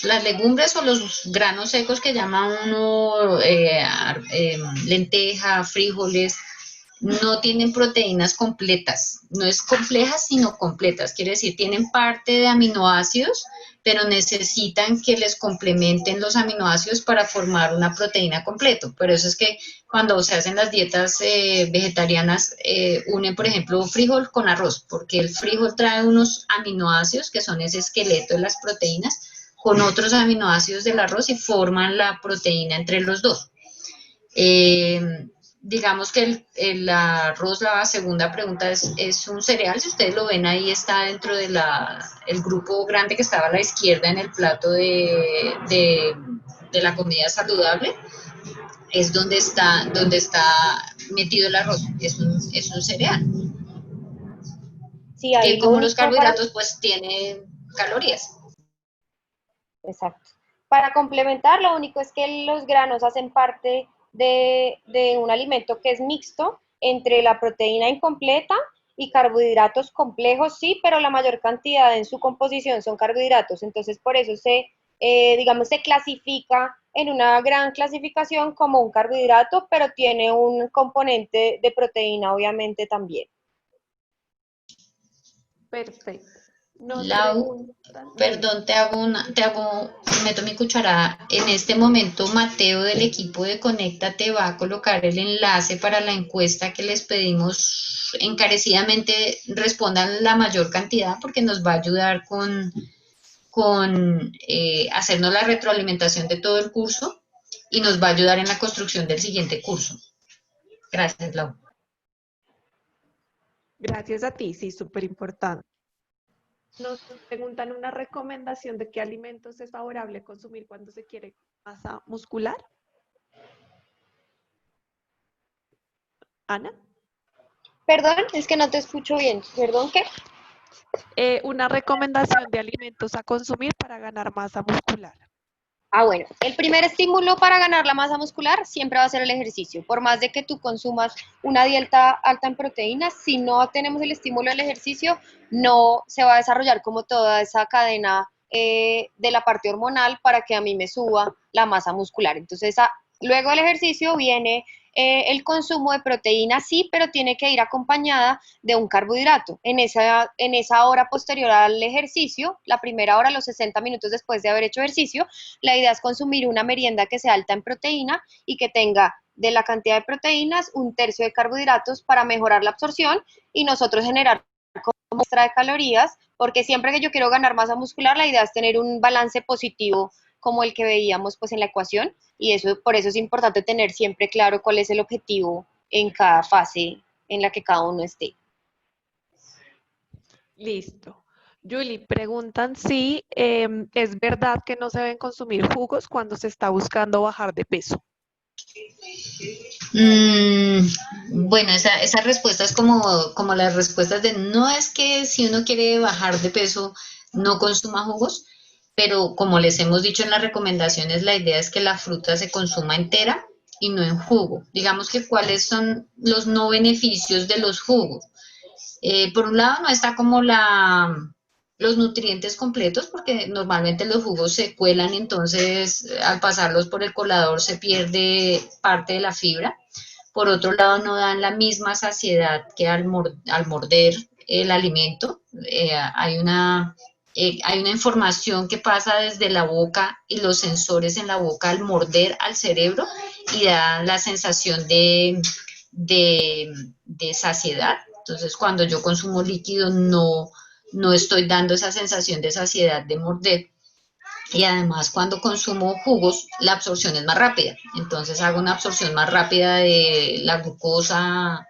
Las legumbres o los granos secos que llama uno lenteja, frijoles, no tienen proteínas completas, no es complejas, sino completas, quiere decir, tienen parte de aminoácidos, pero necesitan que les complementen los aminoácidos para formar una proteína completa. Por eso es que cuando se hacen las dietas vegetarianas, unen, por ejemplo, frijol con arroz, porque el frijol trae unos aminoácidos que son ese esqueleto de las proteínas, con otros aminoácidos del arroz y forman la proteína entre los dos. Digamos que el arroz, la segunda pregunta es un cereal, si ustedes lo ven ahí está dentro de el grupo grande que estaba a la izquierda en el plato de la comida saludable, es donde está metido el arroz, es un cereal, Sí, que ahí lo como los único para... carbohidratos pues tienen calorías. Exacto. Para complementar, lo único es que los granos hacen parte de un alimento que es mixto entre la proteína incompleta y carbohidratos complejos, sí, pero la mayor cantidad en su composición son carbohidratos. Entonces, por eso digamos, se clasifica en una gran clasificación como un carbohidrato, pero tiene un componente de proteína, obviamente, también. Perfecto. Nos Lau, preguntan, dime. perdón, meto mi cucharada. En este momento, Mateo del equipo de Conéctate va a colocar el enlace para la encuesta que les pedimos encarecidamente respondan la mayor cantidad porque nos va a ayudar con hacernos la retroalimentación de todo el curso y nos va a ayudar en la construcción del siguiente curso. Gracias, Lau. Gracias a ti, sí, súper importante. Nos preguntan una recomendación de qué alimentos es favorable consumir cuando se quiere masa muscular. Ana. Perdón, es que no te escucho bien. Perdón, ¿qué? Una recomendación de alimentos a consumir para ganar masa muscular. Bueno, el primer estímulo para ganar la masa muscular siempre va a ser el ejercicio. Por más de que tú consumas una dieta alta en proteínas, si no tenemos el estímulo del ejercicio, no se va a desarrollar como toda esa cadena de la parte hormonal para que a mí me suba la masa muscular. Entonces, luego del ejercicio viene el consumo de proteína sí, pero tiene que ir acompañada de un carbohidrato. En esa hora posterior al ejercicio, la primera hora, los 60 minutos después de haber hecho ejercicio, la idea es consumir una merienda que sea alta en proteína y que tenga de la cantidad de proteínas un tercio de carbohidratos para mejorar la absorción y nosotros generar como extra de calorías, porque siempre que yo quiero ganar masa muscular, la idea es tener un balance positivo como el que veíamos pues en la ecuación, y eso por eso es importante tener siempre claro cuál es el objetivo en cada fase en la que cada uno esté. Listo. Julie, preguntan si es verdad que no se deben consumir jugos cuando se está buscando bajar de peso. Bueno, esa respuesta es como las respuestas de no es que si uno quiere bajar de peso no consuma jugos, pero como les hemos dicho en las recomendaciones, la idea es que la fruta se consuma entera y no en jugo. Digamos que cuáles son los no beneficios de los jugos. Por un lado no está como los nutrientes completos, porque normalmente los jugos se cuelan y entonces al pasarlos por el colador se pierde parte de la fibra. Por otro lado, no dan la misma saciedad que al morder el alimento. Hay una información que pasa desde la boca y los sensores en la boca al morder al cerebro y da la sensación de saciedad. Entonces, cuando yo consumo líquido, no estoy dando esa sensación de saciedad de morder. Y además, cuando consumo jugos, la absorción es más rápida. Entonces, hago una absorción más rápida de la glucosa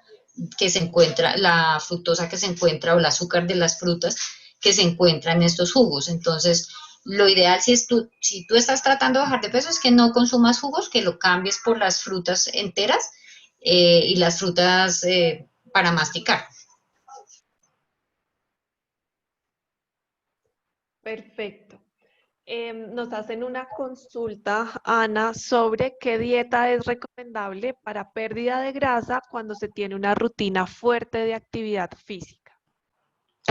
que se encuentra, la fructosa que se encuentra o el azúcar de las frutas que se encuentra en estos jugos. Entonces, lo ideal si tú estás tratando de bajar de peso es que no consumas jugos, que lo cambies por las frutas enteras y las frutas para masticar. Perfecto. Nos hacen una consulta, Ana, sobre qué dieta es recomendable para pérdida de grasa cuando se tiene una rutina fuerte de actividad física.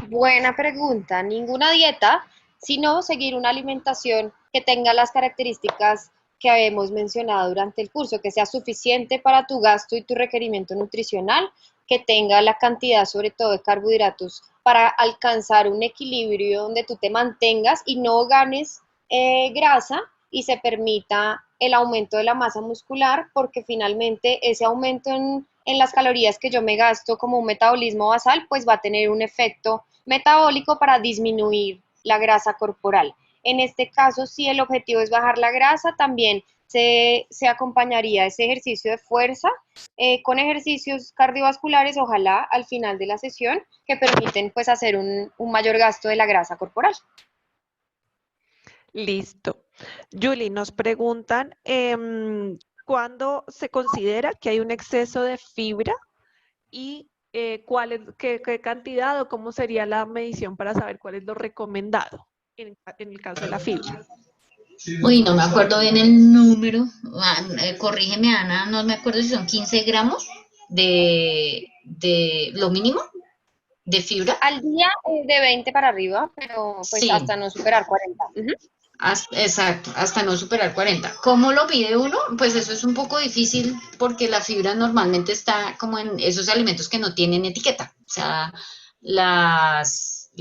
Buena pregunta. Ninguna dieta, sino seguir una alimentación que tenga las características que hemos mencionado durante el curso, que sea suficiente para tu gasto y tu requerimiento nutricional, que tenga la cantidad sobre todo de carbohidratos para alcanzar un equilibrio donde tú te mantengas y no ganes grasa y se permita el aumento de la masa muscular, porque finalmente ese aumento en las calorías que yo me gasto como un metabolismo basal, pues va a tener un efecto metabólico para disminuir la grasa corporal. En este caso, si el objetivo es bajar la grasa, también se acompañaría ese ejercicio de fuerza con ejercicios cardiovasculares, ojalá al final de la sesión, que permiten pues hacer un mayor gasto de la grasa corporal. Listo. Julie, nos preguntan, ¿cuándo se considera que hay un exceso de fibra y qué cantidad o cómo sería la medición para saber cuál es lo recomendado en el caso de la fibra? Uy, no me acuerdo bien el número. Corrígeme, Ana, no me acuerdo si son 15 gramos de lo mínimo de fibra. Al día de 20 para arriba, pero pues Sí. hasta no superar 40. Exacto, hasta no superar 40. ¿Cómo lo mide uno? Pues eso es un poco difícil porque la fibra normalmente está como en esos alimentos que no tienen etiqueta. O sea, las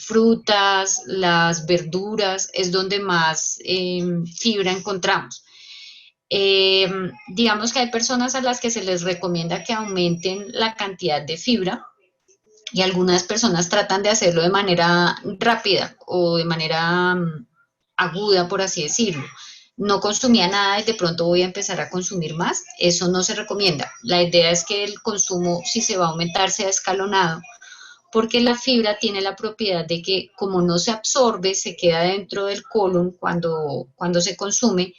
frutas, las verduras, es donde más fibra encontramos. Digamos que hay personas a las que se les recomienda que aumenten la cantidad de fibra y algunas personas tratan de hacerlo de manera rápida o de manera aguda, por así decirlo. No consumía nada y de pronto voy a empezar a consumir más. Eso no se recomienda. La idea es que el consumo, si se va a aumentar, sea escalonado, porque la fibra tiene la propiedad de que como no se absorbe, se queda dentro del colon cuando se consume,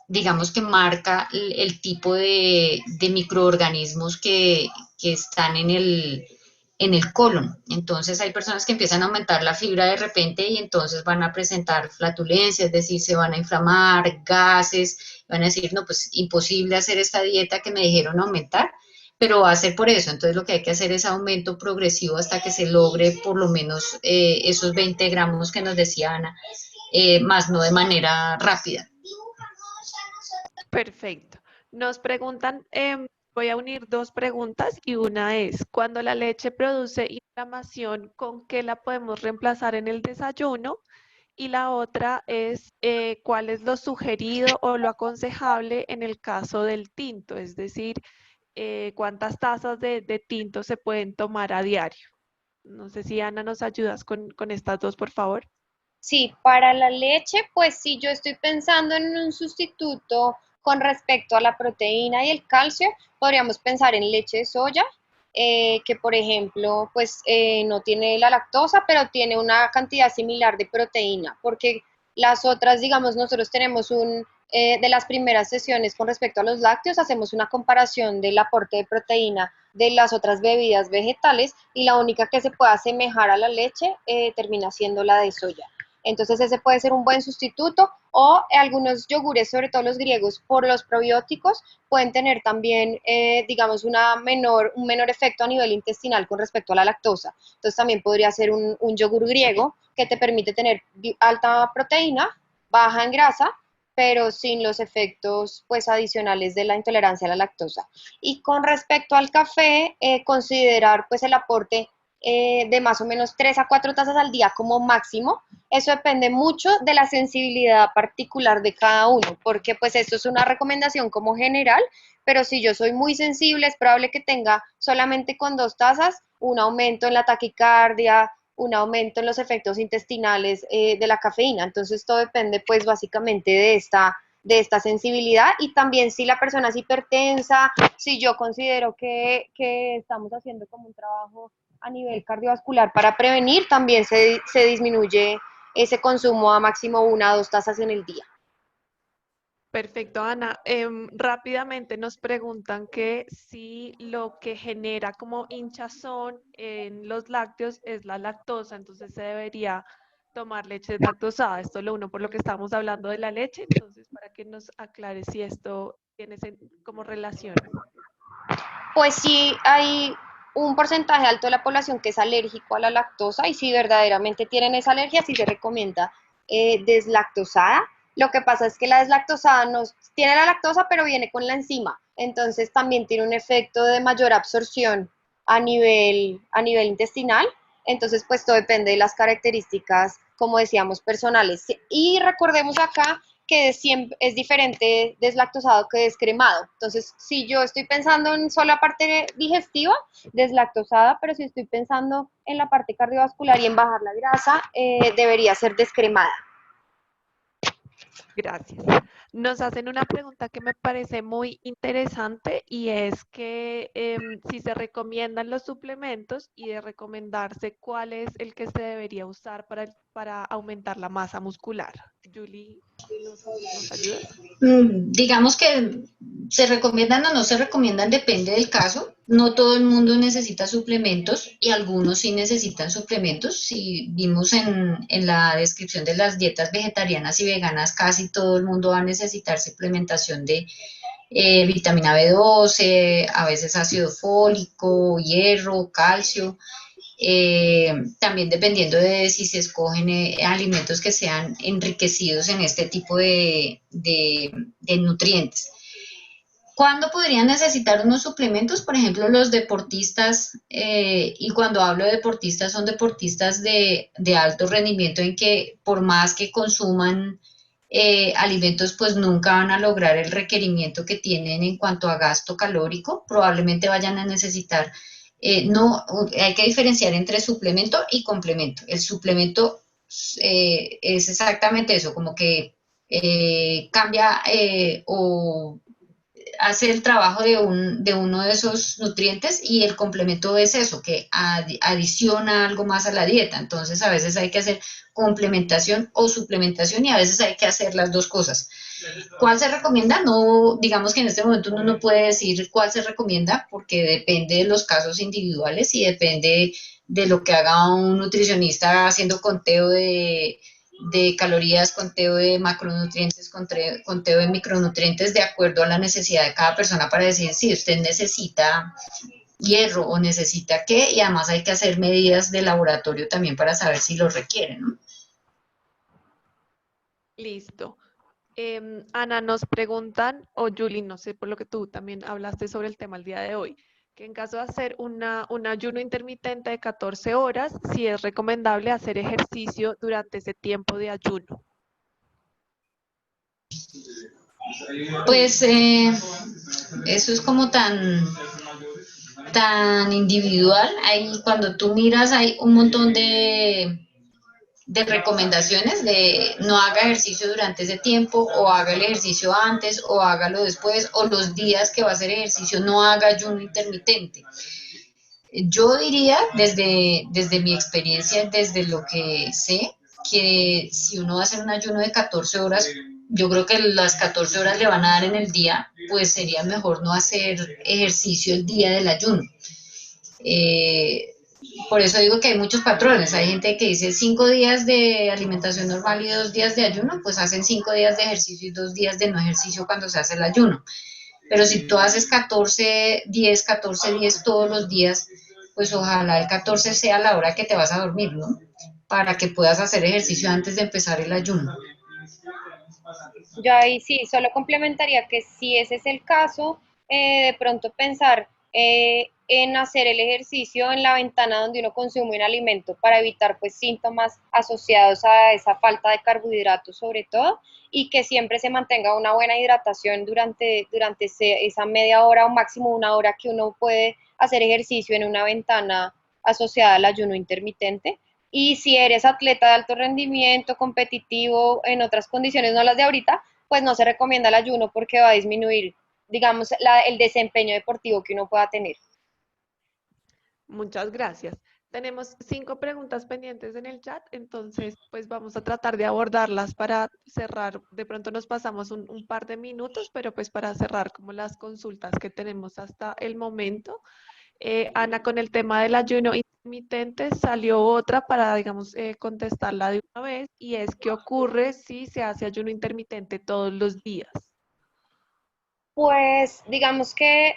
digamos que marca el tipo de microorganismos que están en el colon. Entonces hay personas que empiezan a aumentar la fibra de repente y entonces van a presentar flatulencia, es decir, se van a inflamar, gases, van a decir, no, pues imposible hacer esta dieta que me dijeron aumentar, pero va a ser por eso. Entonces lo que hay que hacer es aumento progresivo hasta que se logre por lo menos esos 20 gramos que nos decía Ana, más no de manera rápida. Perfecto. Nos preguntan, voy a unir dos preguntas y una es, cuando la leche produce inflamación, ¿con qué la podemos reemplazar en el desayuno? Y la otra es, ¿cuál es lo sugerido o lo aconsejable en el caso del tinto? Es decir, ¿cuántas tazas de tinto se pueden tomar a diario? No sé si Ana nos ayudas con estas dos, por favor. Sí, para la leche, pues si yo estoy pensando en un sustituto con respecto a la proteína y el calcio, podríamos pensar en leche de soya, que por ejemplo, pues no tiene la lactosa, pero tiene una cantidad similar de proteína, porque las otras, digamos, nosotros tenemos de las primeras sesiones con respecto a los lácteos, hacemos una comparación del aporte de proteína de las otras bebidas vegetales y la única que se puede asemejar a la leche termina siendo la de soya. Entonces ese puede ser un buen sustituto o algunos yogures, sobre todo los griegos, por los probióticos, pueden tener también, digamos, un menor efecto a nivel intestinal con respecto a la lactosa. Entonces también podría ser un yogur griego que te permite tener alta proteína, baja en grasa, pero sin los efectos pues adicionales de la intolerancia a la lactosa. Y con respecto al café, considerar pues el aporte de más o menos 3 a 4 tazas al día como máximo. Eso depende mucho de la sensibilidad particular de cada uno, porque pues esto es una recomendación como general, pero si yo soy muy sensible, es probable que tenga solamente con 2 tazas un aumento en la taquicardia, un aumento en los efectos intestinales de la cafeína. Entonces todo depende pues básicamente de esta sensibilidad y también si la persona es hipertensa, si yo considero que estamos haciendo como un trabajo a nivel cardiovascular para prevenir, también se disminuye ese consumo a máximo 1 a 2 tazas en el día. Perfecto, Ana. Rápidamente nos preguntan que si lo que genera como hinchazón en los lácteos es la lactosa, entonces se debería tomar leche lactosada. Esto es lo uno por lo que estamos hablando de la leche, entonces para que nos aclare si esto tiene como relación. Pues sí hay un porcentaje alto de la población que es alérgico a la lactosa y si verdaderamente tienen esa alergia, sí se recomienda deslactosada. Lo que pasa es que la deslactosada no tiene la lactosa, pero viene con la enzima. Entonces también tiene un efecto de mayor absorción a nivel intestinal. Entonces, pues todo depende de las características, como decíamos, personales. Y recordemos acá que es diferente deslactosado que descremado. Entonces, si yo estoy pensando en solo la parte digestiva, deslactosada, pero si estoy pensando en la parte cardiovascular y en bajar la grasa, debería ser descremada. Gracias. Nos hacen una pregunta que me parece muy interesante y es que si se recomiendan los suplementos y de recomendarse cuál es el que se debería usar para aumentar la masa muscular. Julie, ¿nos ayudas? Digamos que se recomiendan o no se recomiendan, depende del caso. No todo el mundo necesita suplementos y algunos sí necesitan suplementos. Si vimos en la descripción de las dietas vegetarianas y veganas, casi todo el mundo va a necesitar suplementación de vitamina B12, a veces ácido fólico, hierro, calcio. También dependiendo de si se escogen alimentos que sean enriquecidos en este tipo de nutrientes. ¿Cuándo podrían necesitar unos suplementos? Por ejemplo, los deportistas, y cuando hablo de deportistas, son deportistas de alto rendimiento en que por más que consuman alimentos, pues nunca van a lograr el requerimiento que tienen en cuanto a gasto calórico. Probablemente vayan a necesitar, no, hay que diferenciar entre suplemento y complemento. El suplemento es exactamente eso, como que cambia o hace el trabajo de uno de esos nutrientes y el complemento es eso, que adiciona algo más a la dieta. Entonces a veces hay que hacer complementación o suplementación y a veces hay que hacer las dos cosas. ¿Cuál se recomienda? No, digamos que en este momento uno no puede decir cuál se recomienda porque depende de los casos individuales y depende de lo que haga un nutricionista haciendo conteo de calorías, conteo de macronutrientes, conteo de micronutrientes de acuerdo a la necesidad de cada persona para decir si usted necesita hierro o necesita qué, y además hay que hacer medidas de laboratorio también para saber si lo requiere, ¿no? Listo. Ana, nos preguntan, o Julie, no sé, por lo que tú también hablaste sobre el tema el día de hoy, que en caso de hacer un ayuno intermitente de 14 horas, si es recomendable hacer ejercicio durante ese tiempo de ayuno. Pues eso es como tan individual. Ahí cuando tú miras hay un montón de recomendaciones de no haga ejercicio durante ese tiempo, o haga el ejercicio antes, o hágalo después, o los días que va a hacer ejercicio no haga ayuno intermitente. Yo diría, desde mi experiencia, desde lo que sé, que si uno va a hacer un ayuno de 14 horas, yo creo que las 14 horas le van a dar en el día, pues sería mejor no hacer ejercicio el día del ayuno. Eh, por eso digo que hay muchos patrones. Hay gente que dice 5 días de alimentación normal y 2 días de ayuno, pues hacen 5 días de ejercicio y 2 días de no ejercicio cuando se hace el ayuno. Pero si tú haces 14, 10 todos los días, pues ojalá el 14 sea la hora que te vas a dormir, ¿no? Para que puedas hacer ejercicio antes de empezar el ayuno. Yo ahí sí, solo complementaría que si ese es el caso, de pronto pensar en hacer el ejercicio en la ventana donde uno consume un alimento para evitar pues síntomas asociados a esa falta de carbohidratos sobre todo, y que siempre se mantenga una buena hidratación durante esa media hora o máximo una hora que uno puede hacer ejercicio en una ventana asociada al ayuno intermitente. Y si eres atleta de alto rendimiento, competitivo, en otras condiciones, no las de ahorita, pues no se recomienda el ayuno porque va a disminuir, digamos, el desempeño deportivo que uno pueda tener. Muchas gracias. Tenemos 5 preguntas pendientes en el chat, entonces pues vamos a tratar de abordarlas para cerrar. De pronto nos pasamos un par de minutos, pero pues para cerrar como las consultas que tenemos hasta el momento. Ana, con el tema del ayuno intermitente salió otra para, digamos, contestarla de una vez, y es qué ocurre si se hace ayuno intermitente todos los días. Pues digamos que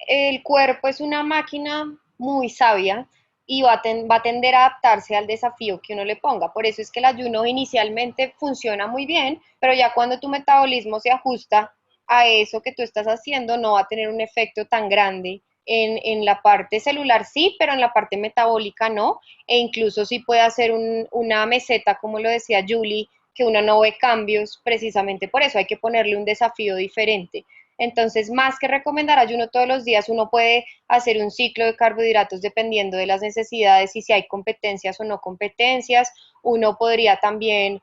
el cuerpo es una máquina muy sabia y va a tender a adaptarse al desafío que uno le ponga. Por eso es que el ayuno inicialmente funciona muy bien, pero ya cuando tu metabolismo se ajusta a eso que tú estás haciendo, no va a tener un efecto tan grande en la parte celular, sí, pero en la parte metabólica no, e incluso sí puede hacer una meseta, como lo decía Julie, que uno no ve cambios precisamente por eso, hay que ponerle un desafío diferente. Entonces, más que recomendar ayuno todos los días, uno puede hacer un ciclo de carbohidratos dependiendo de las necesidades y si hay competencias o no competencias. Uno podría también,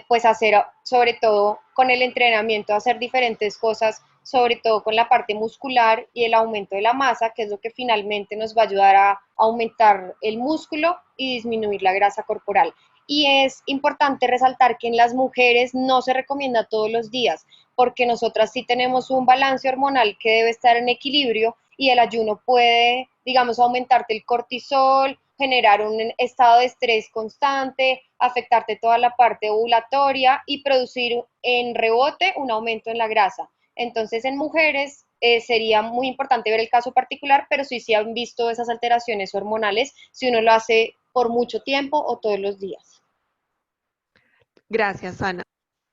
pues, hacer, sobre todo con el entrenamiento, hacer diferentes cosas, sobre todo con la parte muscular y el aumento de la masa, que es lo que finalmente nos va a ayudar a aumentar el músculo y disminuir la grasa corporal. Y es importante resaltar que en las mujeres no se recomienda todos los días, porque nosotras sí tenemos un balance hormonal que debe estar en equilibrio, y el ayuno puede, digamos, aumentarte el cortisol, generar un estado de estrés constante, afectarte toda la parte ovulatoria y producir en rebote un aumento en la grasa. Entonces, en mujeres sería muy importante ver el caso particular, pero sí han visto esas alteraciones hormonales si uno lo hace por mucho tiempo o todos los días. Gracias, Ana.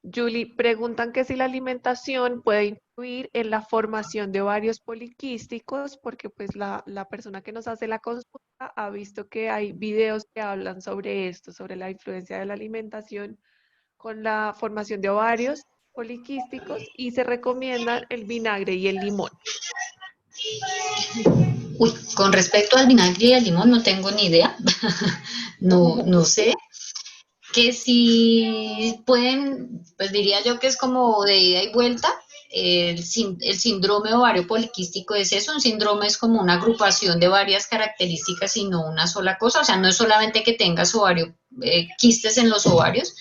Julie, preguntan que si la alimentación puede influir en la formación de ovarios poliquísticos, porque pues la persona que nos hace la consulta ha visto que hay videos que hablan sobre esto, sobre la influencia de la alimentación con la formación de ovarios poliquísticos, y se recomiendan el vinagre y el limón. Uy, con respecto al vinagre y al limón no tengo ni idea, no sé. Que si pueden, pues diría yo que es como de ida y vuelta. El síndrome ovario poliquístico es eso, un síndrome es como una agrupación de varias características y no una sola cosa, o sea, no es solamente que tengas ovario, quistes en los ovarios,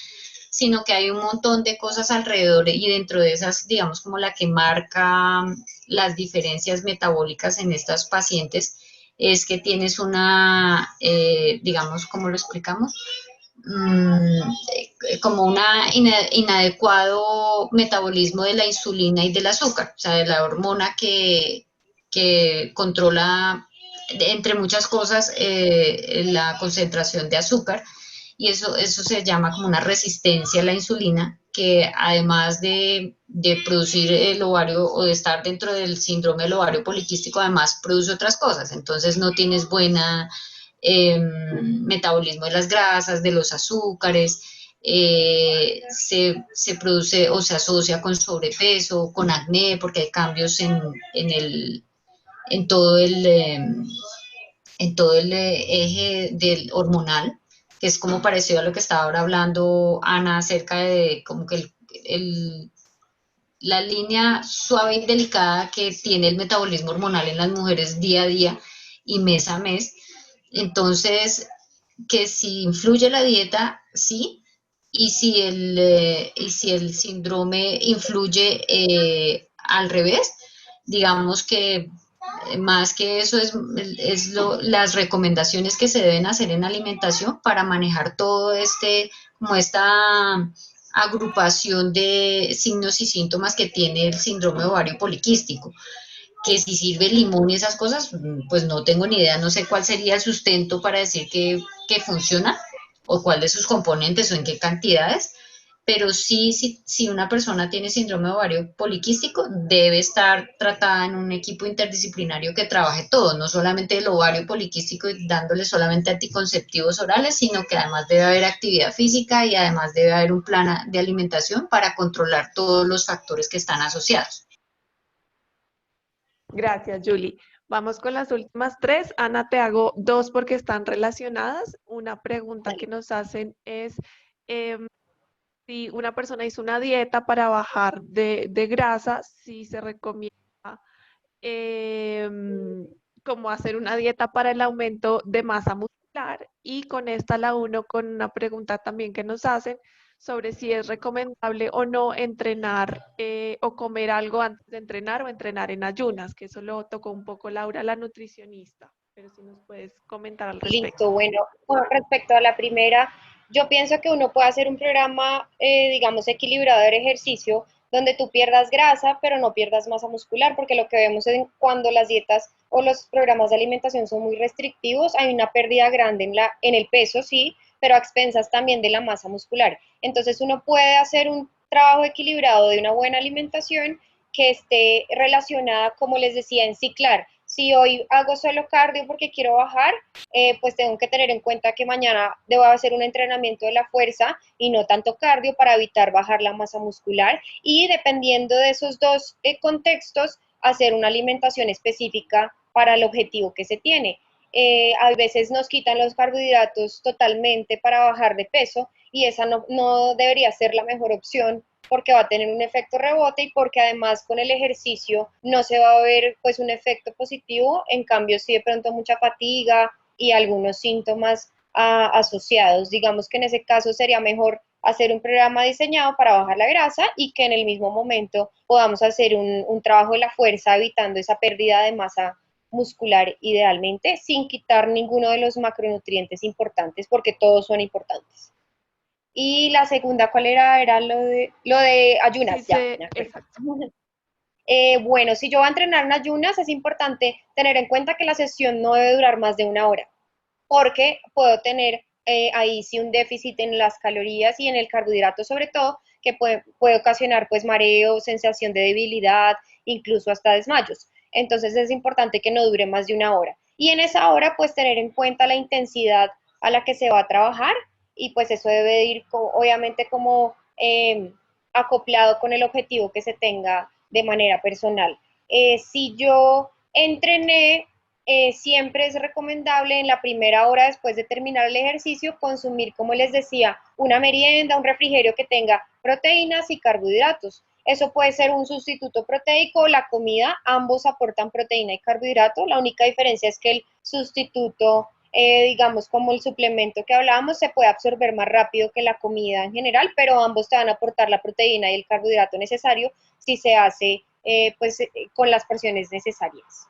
sino que hay un montón de cosas alrededor, y dentro de esas, digamos, como la que marca las diferencias metabólicas en estas pacientes, es que tienes una, digamos, ¿cómo lo explicamos? Como un inadecuado metabolismo de la insulina y del azúcar, o sea, de la hormona que controla, entre muchas cosas, la concentración de azúcar. y eso se llama como una resistencia a la insulina, que además de producir el ovario o de estar dentro del síndrome del ovario poliquístico, además produce otras cosas. Entonces no tienes buena metabolismo de las grasas, de los azúcares, se produce o se asocia con sobrepeso, con acné, porque hay cambios en todo el eje del hormonal, que es como parecido a lo que estaba ahora hablando Ana acerca de como que la línea suave y delicada que tiene el metabolismo hormonal en las mujeres día a día y mes a mes. Entonces, que si influye la dieta, sí, y si el síndrome influye al revés, digamos que más que eso las recomendaciones que se deben hacer en alimentación para manejar todo como esta agrupación de signos y síntomas que tiene el síndrome ovario poliquístico. Que si sirve limón y esas cosas, pues no tengo ni idea, no sé cuál sería el sustento para decir que funciona o cuál de sus componentes o en qué cantidades, pero si una persona tiene síndrome ovario poliquístico, debe estar tratada en un equipo interdisciplinario que trabaje todo, no solamente el ovario poliquístico y dándole solamente anticonceptivos orales, sino que además debe haber actividad física y además debe haber un plan de alimentación para controlar todos los factores que están asociados. Gracias, Julie. Vamos con las últimas tres. Ana, te hago dos porque están relacionadas. Una pregunta que nos hacen es si una persona hizo una dieta para bajar de grasa, si se recomienda como hacer una dieta para el aumento de masa muscular. Y con esta la uno con una pregunta también que nos hacen sobre si es recomendable o no entrenar o comer algo antes de entrenar o entrenar en ayunas, que eso lo tocó un poco Laura, la nutricionista, pero si nos puedes comentar al respecto. Listo, bueno, con respecto a la primera, yo pienso que uno puede hacer un programa, digamos, equilibrado de ejercicio, donde tú pierdas grasa, pero no pierdas masa muscular, porque lo que vemos es cuando las dietas o los programas de alimentación son muy restrictivos, hay una pérdida grande en el peso, sí, pero a expensas también de la masa muscular. Entonces uno puede hacer un trabajo equilibrado de una buena alimentación que esté relacionada, como les decía, en ciclar. Si hoy hago solo cardio porque quiero bajar, pues tengo que tener en cuenta que mañana debo hacer un entrenamiento de la fuerza y no tanto cardio para evitar bajar la masa muscular y dependiendo de esos dos contextos, hacer una alimentación específica para el objetivo que se tiene. A veces nos quitan los carbohidratos totalmente para bajar de peso y esa no debería ser la mejor opción porque va a tener un efecto rebote y porque además con el ejercicio no se va a ver pues un efecto positivo, en cambio sí de pronto mucha fatiga y algunos síntomas asociados. Digamos que en ese caso sería mejor hacer un programa diseñado para bajar la grasa y que en el mismo momento podamos hacer un trabajo de la fuerza evitando esa pérdida de masa muscular idealmente sin quitar ninguno de los macronutrientes importantes porque todos son importantes. Y la segunda, ¿cuál era? Era lo de Sí, ayunas, ya, sí, me acuerdo. exacto. Bueno, si yo voy a entrenar en ayunas, es importante tener en cuenta que la sesión no debe durar más de una hora, porque puedo tener ahí sí un déficit en las calorías y en el carbohidrato sobre todo, que puede ocasionar pues mareo, sensación de debilidad, incluso hasta desmayos. Entonces es importante que no dure más de una hora. Y en esa hora pues tener en cuenta la intensidad a la que se va a trabajar y pues eso debe ir obviamente como acoplado con el objetivo que se tenga de manera personal. Si yo entrené, siempre es recomendable en la primera hora después de terminar el ejercicio consumir, como les decía, una merienda, un refrigerio que tenga proteínas y carbohidratos. Eso puede ser un sustituto proteico, la comida, ambos aportan proteína y carbohidrato. La única diferencia es que el sustituto, digamos como el suplemento que hablábamos, se puede absorber más rápido que la comida en general, pero ambos te van a aportar la proteína y el carbohidrato necesario si se hace con las porciones necesarias.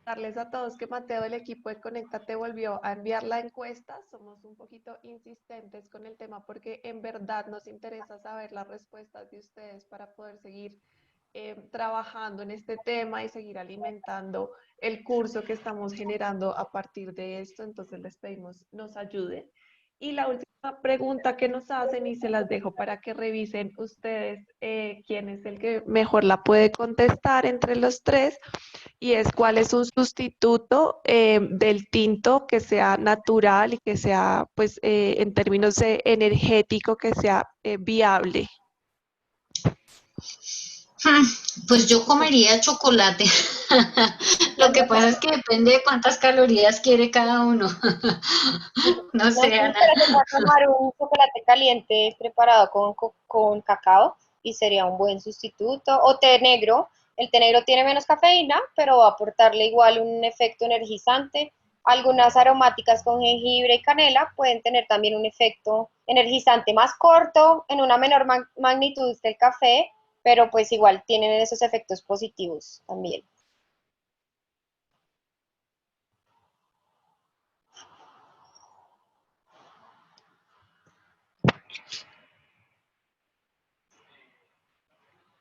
Darles a todos que Mateo del equipo de Conéctate volvió a enviar la encuesta. Somos un poquito insistentes con el tema porque en verdad nos interesa saber las respuestas de ustedes para poder seguir trabajando en este tema y seguir alimentando el curso que estamos generando a partir de esto. Entonces les pedimos nos ayuden. Y la última pregunta que nos hacen, y se las dejo para que revisen ustedes quién es el que mejor la puede contestar entre los tres, y es cuál es un sustituto del tinto que sea natural y que sea, pues, en términos energético, que sea viable. Pues yo comería chocolate. Lo que pasa es que depende de cuántas calorías quiere cada uno. No No, sé, sí, Ana. pero se puede tomar un chocolate caliente preparado con cacao y sería un buen sustituto. O té negro. El té negro tiene menos cafeína, pero va a aportarle igual un efecto energizante. Algunas aromáticas con jengibre y canela pueden tener también un efecto energizante más corto, en una menor magnitud que el café, pero pues igual tienen esos efectos positivos también.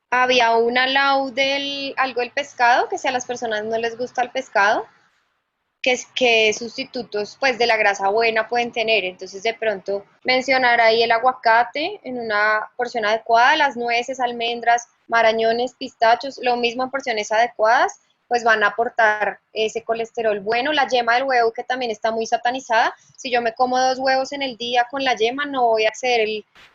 Había una lau del algo del pescado, que si a las personas no les gusta el pescado, que sustitutos pues de la grasa buena pueden tener. Entonces de pronto mencionar ahí el aguacate en una porción adecuada, las nueces, almendras, marañones, pistachos, lo mismo en porciones adecuadas, pues van a aportar ese colesterol bueno. La yema del huevo, que también está muy satanizada, si yo me como 2 huevos en el día con la yema no voy a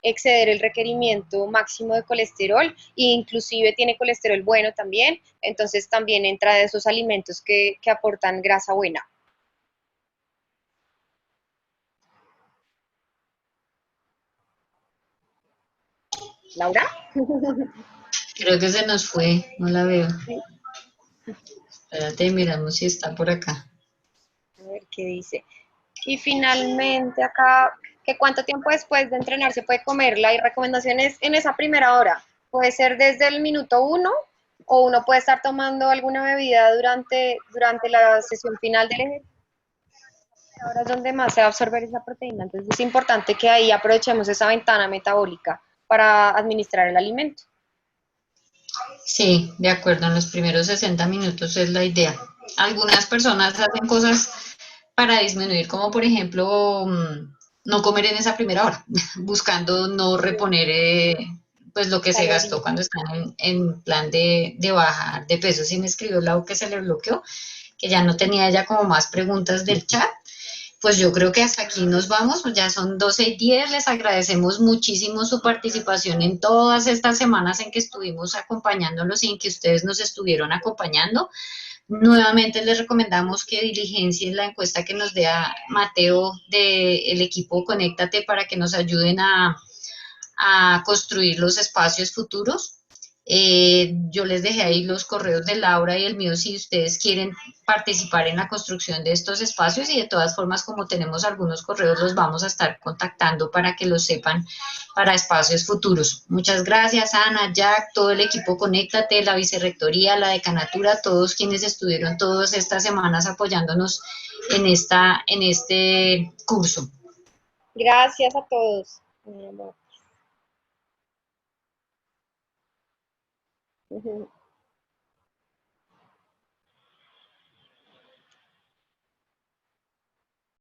exceder el requerimiento máximo de colesterol, e inclusive tiene colesterol bueno también, entonces también entra de esos alimentos que aportan grasa buena. Laura. Creo que se nos fue, no la veo. Sí. Espérate, miramos si está por acá. A ver qué dice. Y finalmente acá, ¿que cuánto tiempo después de entrenar se puede comerla? Y recomendaciones en esa primera hora. Puede ser desde el minuto 1 o uno puede estar tomando alguna bebida durante la sesión final del ejercicio. Ahora es donde más se va a absorber esa proteína. Entonces es importante que ahí aprovechemos esa ventana metabólica para administrar el alimento. Sí, de acuerdo, en los primeros 60 minutos es la idea. Algunas personas hacen cosas para disminuir, como por ejemplo, no comer en esa primera hora, buscando no reponer pues lo que se gastó Calorías. cuando están en plan de bajar de peso. Sí me escribió Lau que se le bloqueó, que ya no tenía ya como más preguntas del chat. Pues yo creo que hasta aquí nos vamos, pues ya son 12:10. Les agradecemos muchísimo su participación en todas estas semanas en que estuvimos acompañándolos y en que ustedes nos estuvieron acompañando. Nuevamente les recomendamos que diligencien la encuesta que nos dé a Mateo del equipo Conéctate para que nos ayuden a construir los espacios futuros. Yo les dejé ahí los correos de Laura y el mío si ustedes quieren participar en la construcción de estos espacios, y de todas formas, como tenemos algunos correos, los vamos a estar contactando para que lo sepan para espacios futuros. Muchas gracias, Ana, Jack, todo el equipo Conéctate, la vicerrectoría, la decanatura, todos quienes estuvieron todas estas semanas apoyándonos en este curso. Gracias a todos.